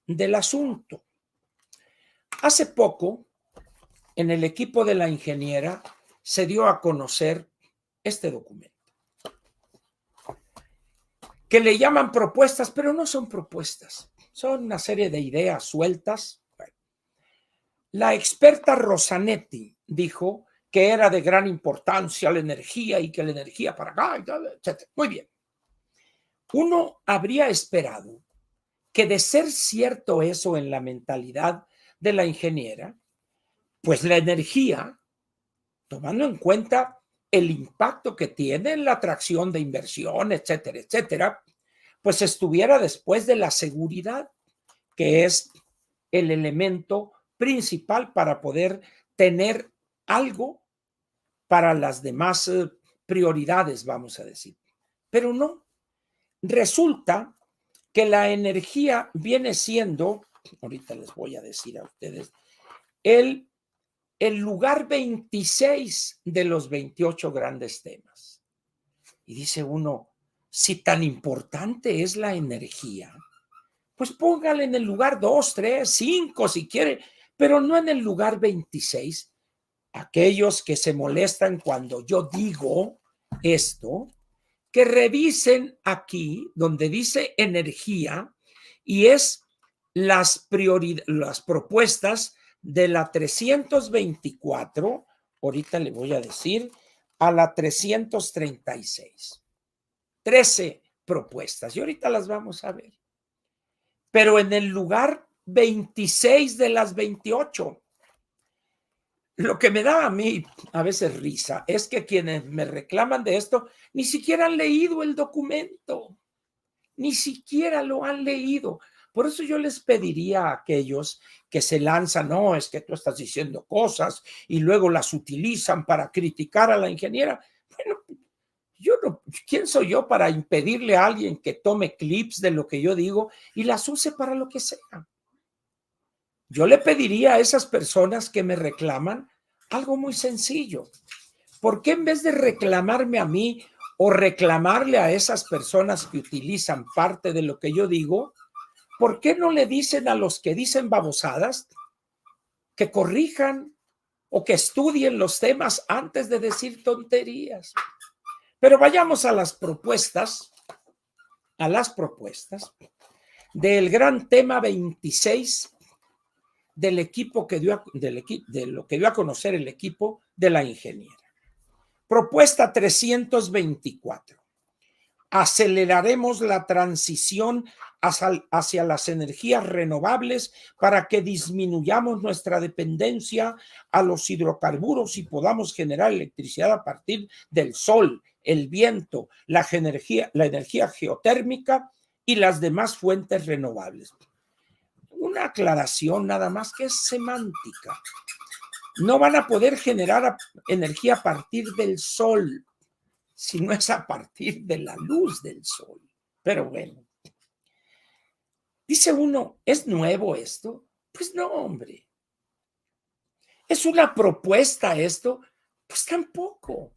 del asunto. Hace poco, en el equipo de la ingeniera, se dio a conocer este documento, que le llaman propuestas, pero no son propuestas, son una serie de ideas sueltas. Bueno, la experta Rosanetti dijo que era de gran importancia la energía y que la energía para acá, etc. Muy bien. Uno habría esperado que, de ser cierto eso en la mentalidad de la ingeniera, pues la energía, tomando en cuenta el impacto que tiene en la atracción de inversión, etcétera, etcétera, pues estuviera después de la seguridad, que es el elemento principal para poder tener algo para las demás prioridades, vamos a decir. Pero no, resulta que la energía viene siendo, ahorita les voy a decir a ustedes, el lugar 26 de los 28 grandes temas. Y dice uno, si tan importante es la energía, pues póngale en el lugar 2, 3, 5 si quiere, pero no en el lugar 26. Aquellos que se molestan cuando yo digo esto, que revisen aquí donde dice energía y es las propuestas de la 324, ahorita le voy a decir, a la 336. 13 propuestas y ahorita las vamos a ver. Pero en el lugar 26 de las 28. Lo que me da a mí a veces risa es que quienes me reclaman de esto ni siquiera han leído el documento, ni siquiera lo han leído. Por eso yo les pediría a aquellos que se lanzan, no, es que tú estás diciendo cosas y luego las utilizan para criticar a la ingeniera. Bueno, yo no, ¿quién soy yo para impedirle a alguien que tome clips de lo que yo digo y las use para lo que sea? Yo le pediría a esas personas que me reclaman algo muy sencillo. ¿Por qué en vez de reclamarme a mí o reclamarle a esas personas que utilizan parte de lo que yo digo, por qué no le dicen a los que dicen babosadas que corrijan o que estudien los temas antes de decir tonterías? Pero vayamos a las propuestas del gran tema 26 del equipo que dio de lo que dio a conocer el equipo de la ingeniera. Propuesta 324. Aceleraremos la transición hacia las energías renovables para que disminuyamos nuestra dependencia a los hidrocarburos y podamos generar electricidad a partir del sol, el viento, la energía geotérmica y las demás fuentes renovables. Una aclaración nada más que es semántica. No van a poder generar energía a partir del sol, sino es a partir de la luz del sol. Pero bueno, dice uno, ¿es nuevo esto? Pues no, hombre. ¿Es una propuesta esto? Pues tampoco.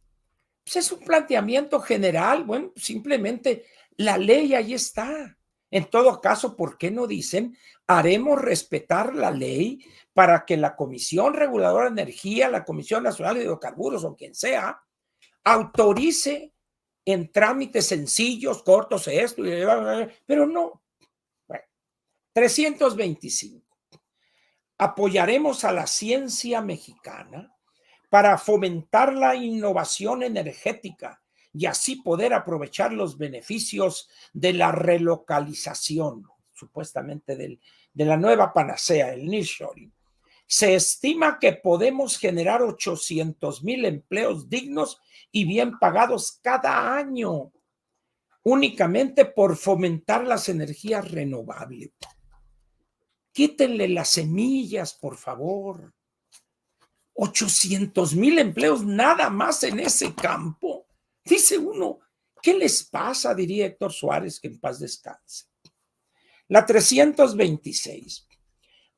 Pues es un planteamiento general. Bueno, simplemente la ley ahí está. En todo caso, ¿por qué no dicen haremos respetar la ley para que la Comisión Reguladora de Energía, la Comisión Nacional de Hidrocarburos o quien sea, autorice en trámites sencillos, cortos, esto, pero no? Bueno, 325. Apoyaremos a la ciencia mexicana para fomentar la innovación energética y así poder aprovechar los beneficios de la relocalización, supuestamente de la nueva panacea, el nearshoring. Se estima que podemos generar 800,000 empleos dignos y bien pagados cada año, únicamente por fomentar las energías renovables. Quítenle las semillas, por favor. 800,000 empleos nada más en ese campo. Dice uno, ¿qué les pasa? Diría Héctor Suárez, que en paz descanse. La 326.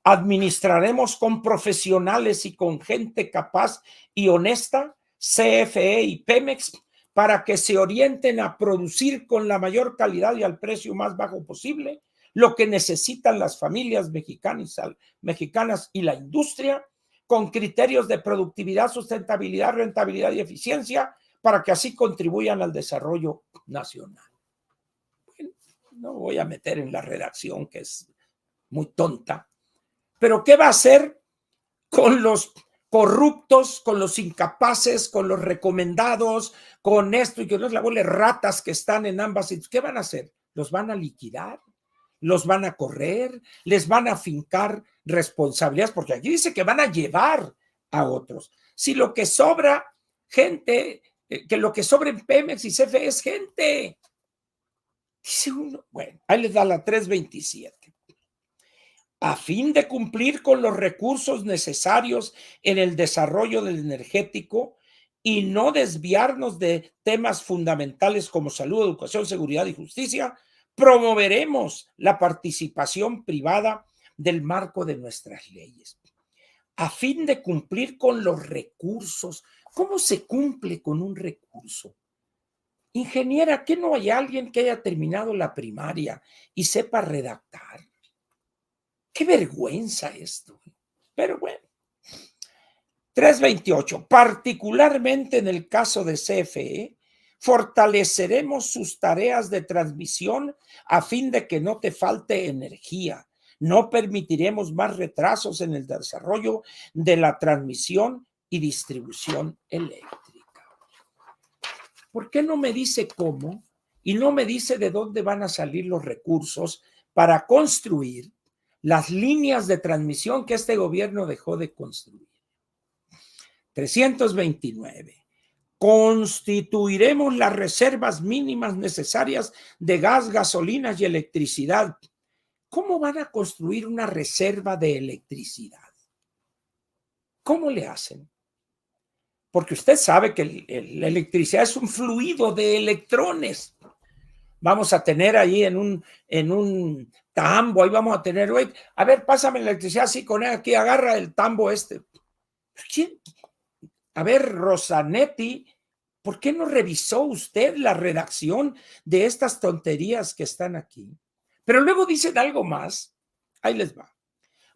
Administraremos con profesionales y con gente capaz y honesta, CFE y Pemex, para que se orienten a producir con la mayor calidad y al precio más bajo posible lo que necesitan las familias mexicanas y la industria, con criterios de productividad, sustentabilidad, rentabilidad y eficiencia, para que así contribuyan al desarrollo nacional. Bueno, no voy a meter en la redacción, que es muy tonta, pero ¿qué va a hacer con los corruptos, con los incapaces, con los recomendados, con esto y que no es la bola de ratas que están en ambas? ¿Qué van a hacer? ¿Los van a liquidar? ¿Los van a correr? ¿Les van a fincar responsabilidades? Porque aquí dice que van a llevar a otros. Si lo que sobra, gente, que lo que sobra en Pemex y CFE es gente. Dice uno, bueno, ahí les da la 327. A fin de cumplir con los recursos necesarios en el desarrollo del energético y no desviarnos de temas fundamentales como salud, educación, seguridad y justicia, promoveremos la participación privada del marco de nuestras leyes. A fin de cumplir con los recursos. ¿Cómo se cumple con un recurso? Ingeniera, ¿qué no hay alguien que haya terminado la primaria y sepa redactar? Qué vergüenza esto. Pero bueno. 328. Particularmente en el caso de CFE, fortaleceremos sus tareas de transmisión a fin de que no te falte energía. No permitiremos más retrasos en el desarrollo de la transmisión y distribución eléctrica. ¿Por qué no me dice cómo y no me dice de dónde van a salir los recursos para construir las líneas de transmisión que este gobierno dejó de construir? 329. Constituiremos las reservas mínimas necesarias de gas, gasolinas y electricidad. ¿Cómo van a construir una reserva de electricidad? ¿Cómo le hacen? Porque usted sabe que la electricidad es un fluido de electrones. Vamos a tener ahí en un tambo, ahí vamos a tener, a ver, pásame la electricidad, sí, con aquí, agarra el tambo este. ¿Quién? A ver, Rosanetti, ¿por qué no revisó usted la redacción de estas tonterías que están aquí? Pero luego dicen algo más. Ahí les va.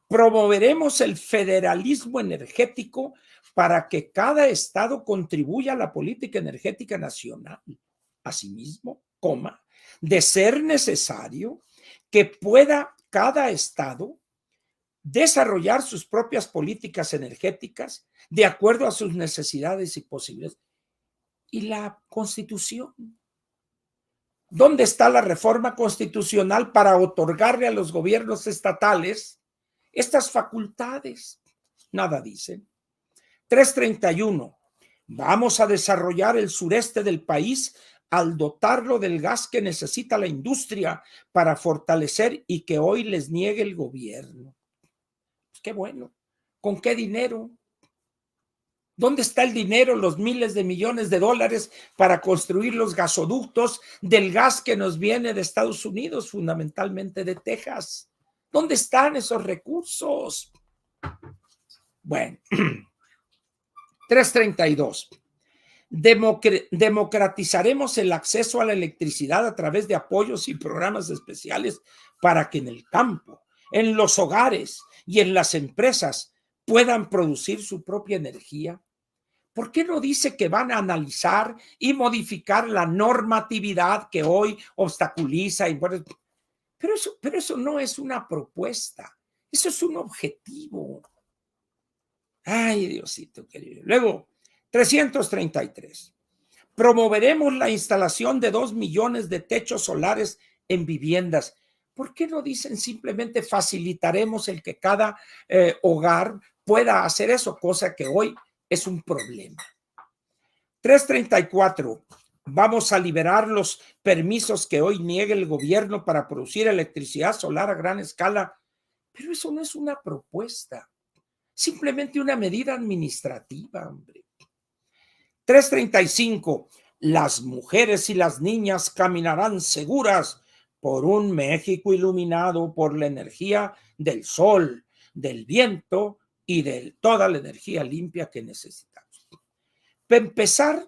Promoveremos el federalismo energético para que cada estado contribuya a la política energética nacional. Asimismo, de ser necesario, que pueda cada estado desarrollar sus propias políticas energéticas de acuerdo a sus necesidades y posibilidades. ¿Y la Constitución? ¿Dónde está la reforma constitucional para otorgarle a los gobiernos estatales estas facultades? Nada dicen. 331. Vamos a desarrollar el sureste del país al dotarlo del gas que necesita la industria para fortalecer y que hoy les niegue el gobierno. Pues qué bueno. ¿Con qué dinero? ¿Dónde está el dinero, los miles de millones de dólares para construir los gasoductos del gas que nos viene de Estados Unidos, fundamentalmente de Texas? ¿Dónde están esos recursos? Bueno, 332. Democratizaremos el acceso a la electricidad a través de apoyos y programas especiales para que en el campo, en los hogares y en las empresas puedan producir su propia energía. ¿Por qué no dice que van a analizar y modificar la normatividad que hoy obstaculiza? Pero eso no es una propuesta, eso es un objetivo. Ay, Diosito querido. Luego, 333. Promoveremos la instalación de 2 millones de techos solares en viviendas. ¿Por qué no dicen simplemente facilitaremos el que cada hogar pueda hacer eso? Cosa que hoy es un problema. 334. Vamos a liberar los permisos que hoy niega el gobierno para producir electricidad solar a gran escala. Pero eso no es una propuesta, simplemente una medida administrativa, hombre. 335. Las mujeres y las niñas caminarán seguras por un México iluminado por la energía del sol, del viento y de toda la energía limpia que necesitamos. Para empezar,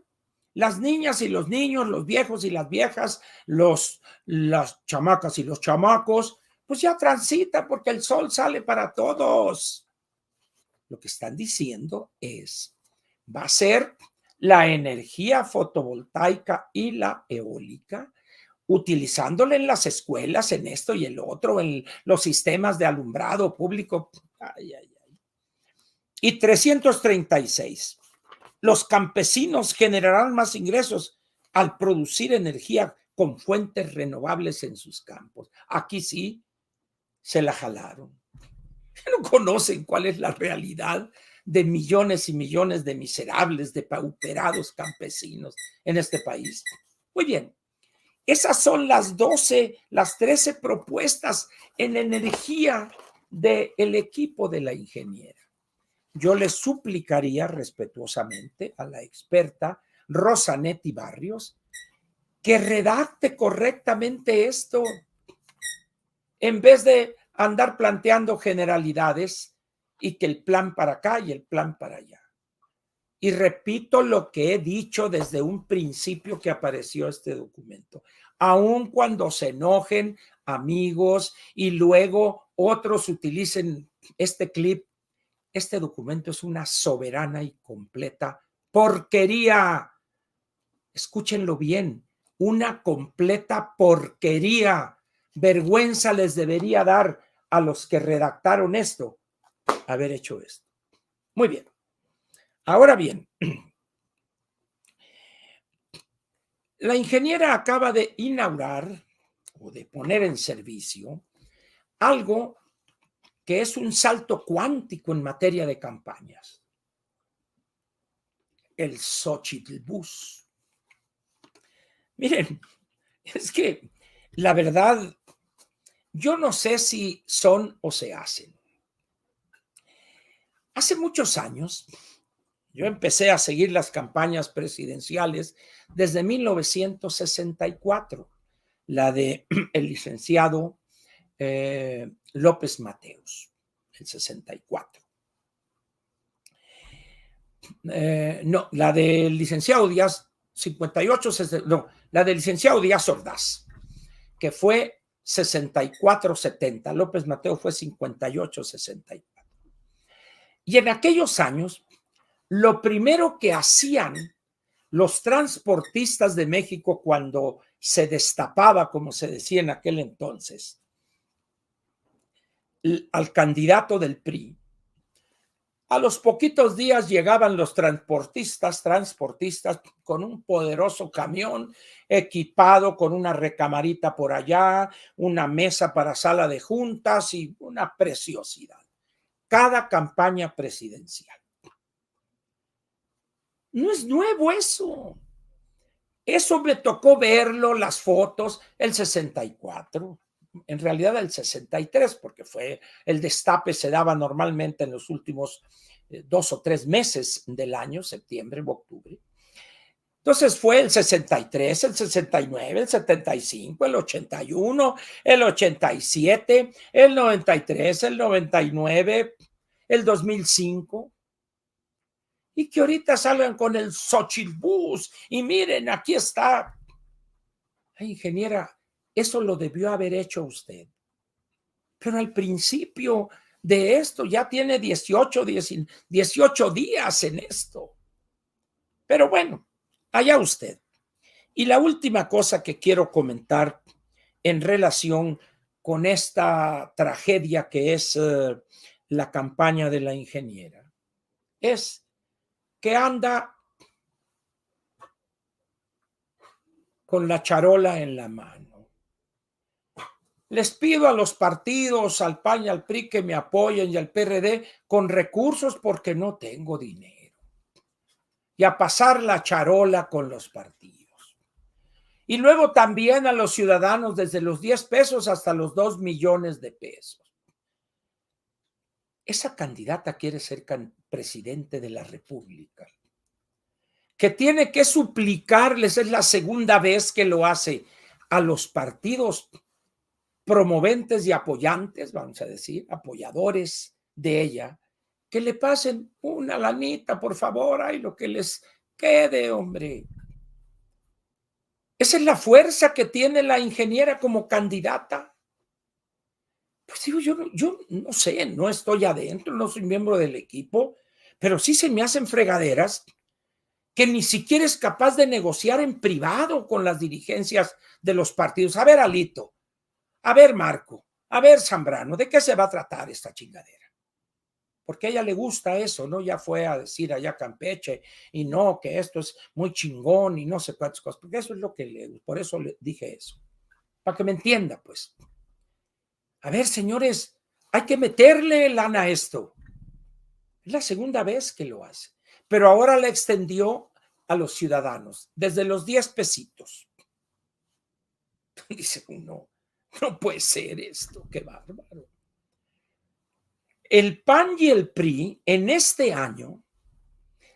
las niñas y los niños, los viejos y las viejas, las chamacas y los chamacos, pues ya transitan porque el sol sale para todos. Lo que están diciendo es, va a ser la energía fotovoltaica y la eólica, utilizándola en las escuelas, en esto y el otro, en los sistemas de alumbrado público. Ay, ay, ay. Y 336. Los campesinos generarán más ingresos al producir energía con fuentes renovables en sus campos. Aquí sí se la jalaron. No conocen cuál es la realidad de millones y millones de miserables, de pauperados campesinos en este país. Muy bien, esas son las 13 propuestas en energía del equipo de la ingeniera. Yo le suplicaría respetuosamente a la experta Rosanetti Barrios que redacte correctamente esto en vez de andar planteando generalidades y que el plan para acá y el plan para allá. Y repito lo que he dicho desde un principio que apareció este documento. Aun cuando se enojen amigos y luego otros utilicen este clip, este documento es una soberana y completa porquería. Escúchenlo bien, una completa porquería. Vergüenza les debería dar a los que redactaron esto haber hecho esto. Muy bien. Ahora bien, la ingeniera acaba de inaugurar o de poner en servicio algo que es un salto cuántico en materia de campañas. El Xochitl Bus. Miren, es que la verdad, yo no sé si son o se hacen. Hace muchos años, yo empecé a seguir las campañas presidenciales desde 1964, la de el licenciado López Mateos, el 64. No, la del licenciado Díaz, 58, no, la del licenciado Díaz Ordaz, que fue 64-70. López Mateos fue 58-64. Y en aquellos años, lo primero que hacían los transportistas de México cuando se destapaba, como se decía en aquel entonces, al candidato del PRI, a los poquitos días llegaban los transportistas con un poderoso camión equipado con una recamarita por allá, una mesa para sala de juntas y una preciosidad. Cada campaña presidencial. No es nuevo eso. Eso me tocó verlo, las fotos, el 64, en realidad el 63, porque fue el destape se daba normalmente en los últimos 2 o 3 meses del año, septiembre u octubre. Entonces fue el 63, el 69, el 75, el 81, el 87, el 93, el 99, el 2005. y que ahorita salgan con el Xochitl-bus y miren, aquí está. Ay, ingeniera, eso lo debió haber hecho usted. Pero al principio de esto ya tiene 18 días en esto. Pero bueno, allá usted. Y la última cosa que quiero comentar en relación con esta tragedia que es la campaña de la ingeniera es que anda con la charola en la mano. Les pido a los partidos, al PAN y al PRI que me apoyen y al PRD con recursos porque no tengo dinero. Y a pasar la charola con los partidos. Y luego también a los ciudadanos desde los 10 pesos hasta los 2 millones de pesos. Esa candidata quiere ser presidente de la República. Que tiene que suplicarles, es la segunda vez que lo hace, a los partidos promoventes y apoyantes, vamos a decir, apoyadores de ella, que le pasen una lanita, por favor, ay, lo que les quede, hombre. Esa es la fuerza que tiene la ingeniera como candidata. Pues digo, yo no sé, no estoy adentro, no soy miembro del equipo, pero sí se me hacen fregaderas que ni siquiera es capaz de negociar en privado con las dirigencias de los partidos. A ver, Alito, a ver, Marco, a ver, Zambrano, ¿de qué se va a tratar esta chingadera? Porque a ella le gusta eso, ¿no? Ya fue a decir allá a Campeche y no, que esto es muy chingón y no sé cuántas cosas, porque eso es lo que por eso le dije eso, para que me entienda, pues. A ver, señores, hay que meterle lana a esto. Es la segunda vez que lo hace, pero ahora le extendió a los ciudadanos desde los 10 pesitos. Dice uno, no puede ser esto, qué bárbaro. El PAN y el PRI en este año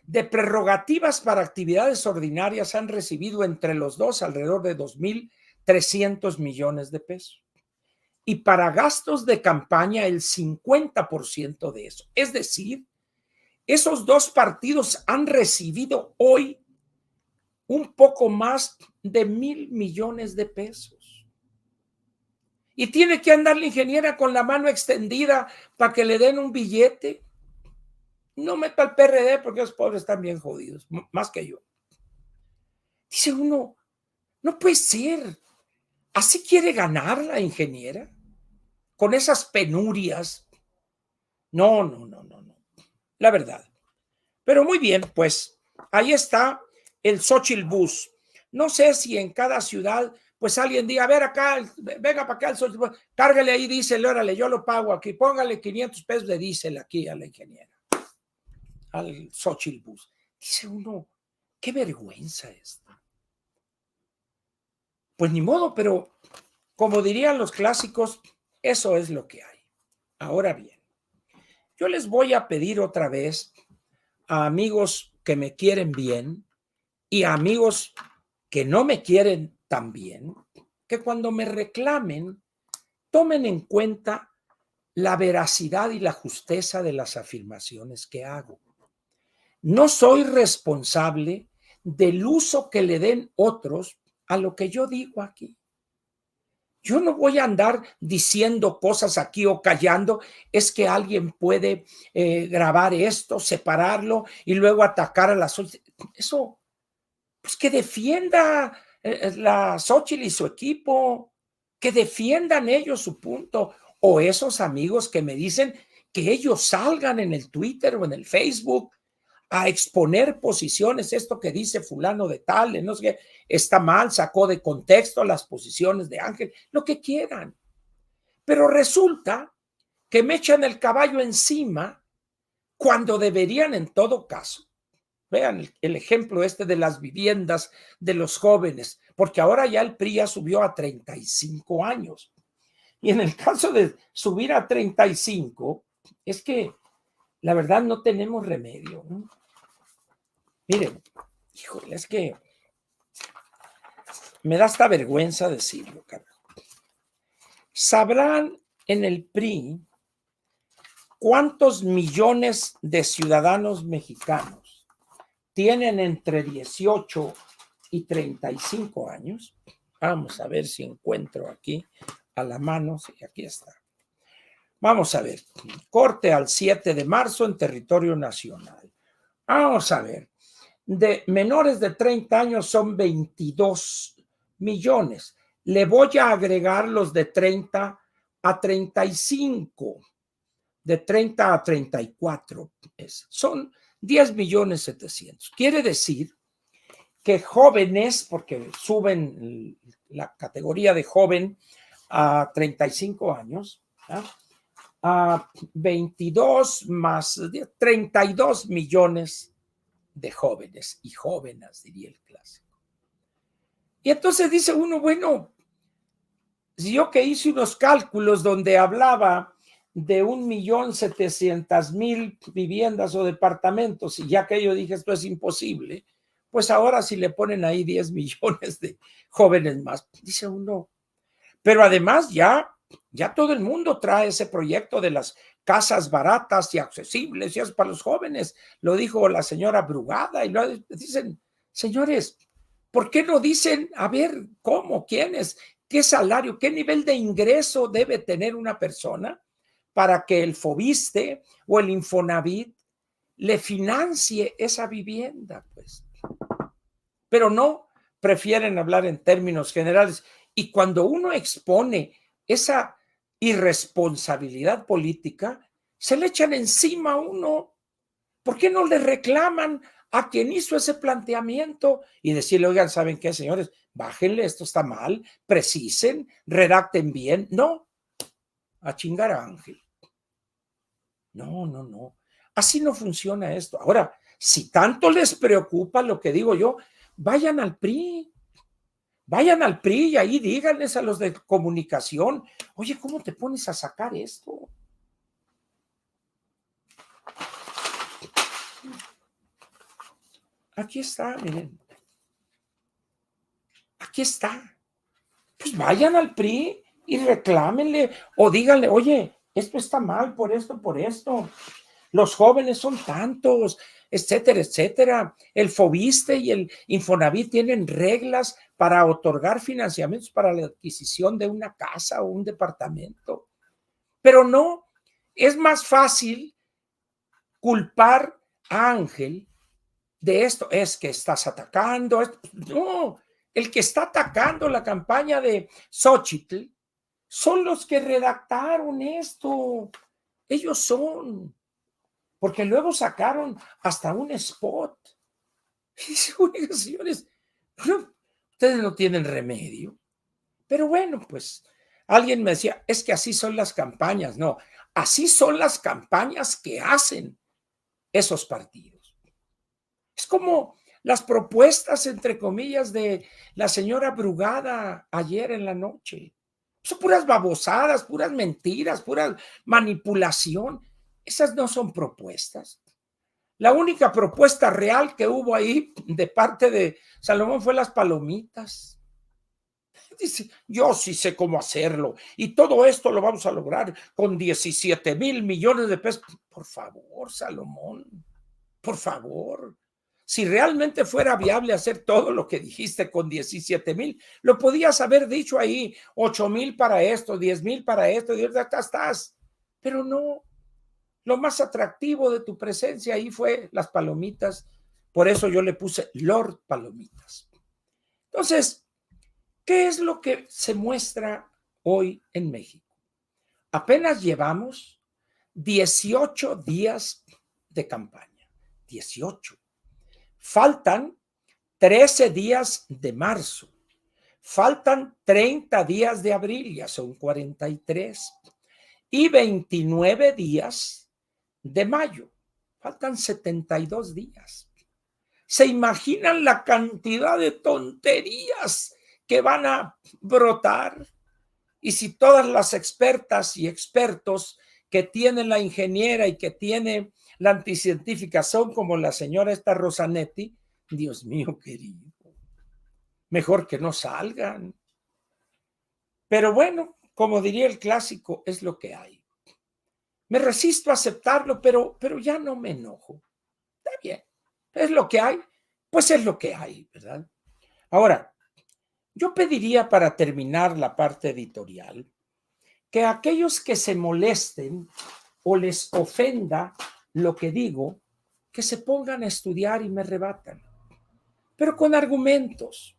de prerrogativas para actividades ordinarias han recibido entre los dos alrededor de 2,300 millones de pesos. Y para gastos de campaña el 50% de eso. Es decir, esos dos partidos han recibido hoy un poco más de 1,000 millones de pesos. Y tiene que andar la ingeniera con la mano extendida para que le den un billete. No meto al PRD porque los pobres están bien jodidos, más que yo. Dice uno, no puede ser. ¿Así quiere ganar la ingeniera? Con esas penurias. No. La verdad. Pero muy bien, pues ahí está el Xochitl-bus. No sé si en cada ciudad, pues alguien diga, a ver acá, venga para acá el Xochitl-bus, cárgale ahí diésel, órale, yo lo pago aquí, póngale 500 pesos de diésel aquí a la ingeniera, al Xochitl-bus. Dice uno, qué vergüenza esto. Pues ni modo, pero como dirían los clásicos, eso es lo que hay. Ahora bien, yo les voy a pedir otra vez a amigos que me quieren bien y a amigos que no me quieren tan bien, que cuando me reclamen, tomen en cuenta la veracidad y la justeza de las afirmaciones que hago. No soy responsable del uso que le den otros a lo que yo digo aquí. Yo no voy a andar diciendo cosas aquí o callando. Es que alguien puede grabar esto, separarlo y luego atacar a la Xochitl. Eso, pues que defienda la Xochitl y su equipo, que defiendan ellos su punto. O esos amigos que me dicen que ellos salgan en el Twitter o en el Facebook a exponer posiciones, esto que dice fulano de tal, no sé qué, está mal, sacó de contexto las posiciones de Ángel, lo que quieran. Pero resulta que me echan el caballo encima cuando deberían en todo caso. Vean el ejemplo este de las viviendas de los jóvenes, porque ahora ya el PRI ya subió a 35 años. Y en el caso de subir a 35, es que la verdad no tenemos remedio, ¿no? Miren, híjole, es que me da hasta vergüenza decirlo, carajo. ¿Sabrán en el PRI cuántos millones de ciudadanos mexicanos tienen entre 18 y 35 años. Vamos a ver si encuentro aquí a la mano. Sí, aquí está. Vamos a ver. Corte al 7 de marzo en territorio nacional. Vamos a ver. De menores de 30 años son 22 millones. Le voy a agregar los de 30 a 35. De 30 a 34. Son 10 millones 700. Quiere decir que jóvenes, porque suben la categoría de joven a 35 años, ¿eh? A 22 más 32 millones de jóvenes y jóvenes, diría el clásico. Y entonces dice uno, bueno, si yo que hice unos cálculos donde hablaba de 1.700.000 viviendas o departamentos, y ya que yo dije esto es imposible, pues ahora si le ponen ahí 10 millones de jóvenes más, dice uno, pero además ya todo el mundo trae ese proyecto de las casas baratas y accesibles, y es para los jóvenes, lo dijo la señora Brugada, y lo dicen, señores, ¿por qué no dicen, a ver, cómo, quiénes, qué salario, qué nivel de ingreso debe tener una persona para que el Fobiste o el Infonavit le financie esa vivienda? Pues, pero no, prefieren hablar en términos generales. Y cuando uno expone esa irresponsabilidad política, se le echan encima a uno. ¿Por qué no le reclaman a quien hizo ese planteamiento y decirle, oigan, ¿saben qué, señores? Bájenle, esto está mal, precisen, redacten bien? No, a chingar a Ángel. No. Así no funciona esto. Ahora, si tanto les preocupa lo que digo yo, vayan al PRI. Vayan al PRI y ahí díganles a los de comunicación, oye, ¿cómo te pones a sacar esto? Aquí está, miren. Aquí está. Pues vayan al PRI y reclámenle o díganle, oye, esto está mal por esto, por esto. Los jóvenes son tantos, etcétera, etcétera. El Fobiste y el Infonavit tienen reglas para otorgar financiamientos para la adquisición de una casa o un departamento. Pero no, es más fácil culpar a Ángel de esto. Es que estás atacando. No, el que está atacando la campaña de Xóchitl son los que redactaron esto. Ellos son. Porque luego sacaron hasta un spot. Y dice, oiga, señores, ustedes no tienen remedio. Pero bueno, pues alguien me decía, es que así son las campañas. No, así son las campañas que hacen esos partidos. Es como las propuestas, entre comillas, de la señora Brugada ayer en la noche. Son puras babosadas, puras mentiras, pura manipulación. Esas no son propuestas. La única propuesta real que hubo ahí de parte de Salomón fue las palomitas. Dice, yo sí sé cómo hacerlo y todo esto lo vamos a lograr con 17,000 millones de pesos. Por favor, Salomón, por favor. Si realmente fuera viable hacer todo lo que dijiste con 17,000, lo podías haber dicho ahí, 8,000 para esto, 10,000 para esto, y acá estás. Pero no, lo más atractivo de tu presencia ahí fue las palomitas. Por eso yo le puse Lord Palomitas. Entonces, ¿qué es lo que se muestra hoy en México? Apenas llevamos 18 días de campaña. 18. Faltan 13 días de marzo. Faltan 30 días de abril, ya son 43. Y 29 días de mayo. Faltan 72 días. ¿Se imaginan la cantidad de tonterías que van a brotar? Y si todas las expertas y expertos que tiene la ingeniera y que tiene la anticientífica son como la señora esta Rosanetti, Dios mío querido, mejor que no salgan. Pero bueno, como diría el clásico, es lo que hay. Me resisto a aceptarlo, pero ya no me enojo. Está bien, ¿Es lo que hay? Pues es lo que hay, ¿verdad? Ahora, yo pediría para terminar la parte editorial que aquellos que se molesten o les ofenda lo que digo, que se pongan a estudiar y me rebatan, pero con argumentos,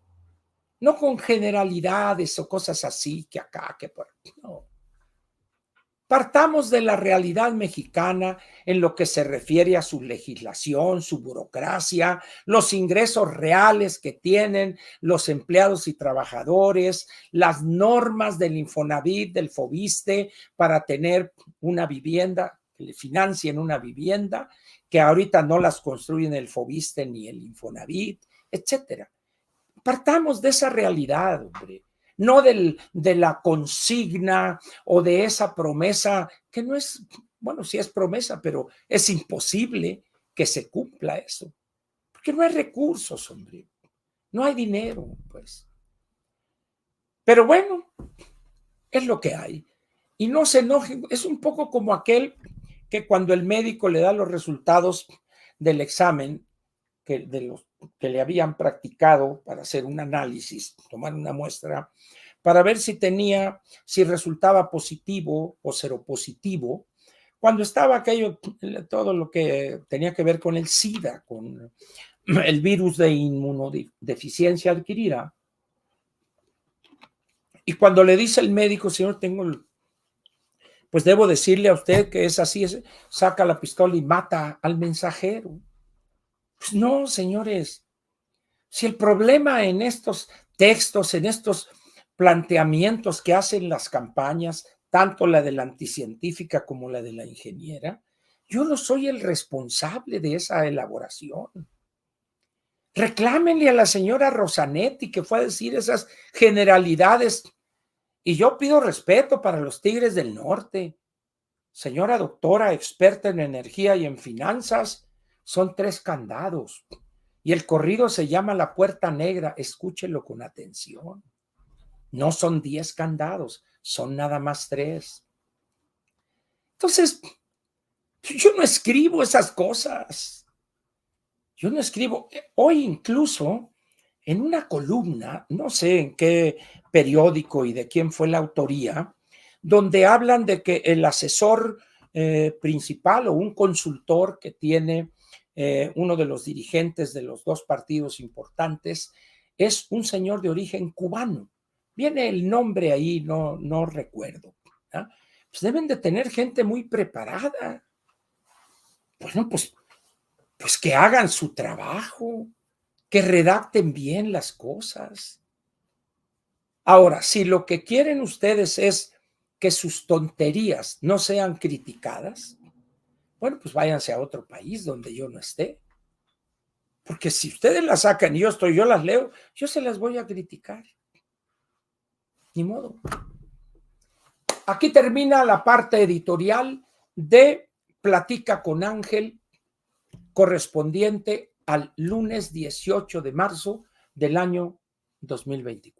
no con generalidades o cosas así, que acá, que por aquí, no. Partamos de la realidad mexicana en lo que se refiere a su legislación, su burocracia, los ingresos reales que tienen los empleados y trabajadores, las normas del Infonavit, del Fobiste, para tener una vivienda, que le financien una vivienda, que ahorita no las construyen el Fobiste ni el Infonavit, etcétera. Partamos de esa realidad, hombre, no de la consigna o de esa promesa que no es, bueno, sí es promesa, pero es imposible que se cumpla eso, porque no hay recursos, hombre, no hay dinero, pues. Pero bueno, es lo que hay. Y no se enojen, es un poco como aquel que cuando el médico le da los resultados del examen, de los que le habían practicado para hacer un análisis, tomar una muestra, para ver si resultaba positivo o seropositivo, cuando estaba aquello, todo lo que tenía que ver con el SIDA, con el virus de inmunodeficiencia adquirida. Y cuando le dice el médico, señor, pues debo decirle a usted que es así, saca la pistola y mata al mensajero. Pues no, señores. Si el problema en estos textos, en estos planteamientos que hacen las campañas, tanto la de la anticientífica como la de la ingeniera, yo no soy el responsable de esa elaboración. Reclámenle a la señora Rosanetti que fue a decir esas generalidades. Y yo pido respeto para los Tigres del Norte. Señora doctora, experta en energía y en finanzas, son 3 candados. Y el corrido se llama La Puerta Negra. Escúchelo con atención. No son 10 candados, son nada más 3. Entonces, yo no escribo esas cosas. Yo no escribo. Hoy incluso en una columna, no sé en qué periódico y de quién fue la autoría, donde hablan de que el asesor principal o un consultor que tiene uno de los dirigentes de los 2 partidos importantes es un señor de origen cubano. Viene el nombre ahí, no recuerdo. ¿Ah? Pues deben de tener gente muy preparada. Bueno, pues que hagan su trabajo, que redacten bien las cosas. Ahora, si lo que quieren ustedes es que sus tonterías no sean criticadas, bueno, pues váyanse a otro país donde yo no esté. Porque si ustedes las sacan y yo las leo, yo se las voy a criticar. Ni modo. Aquí termina la parte editorial de Platica con Ángel, correspondiente al lunes 18 de marzo del año 2024.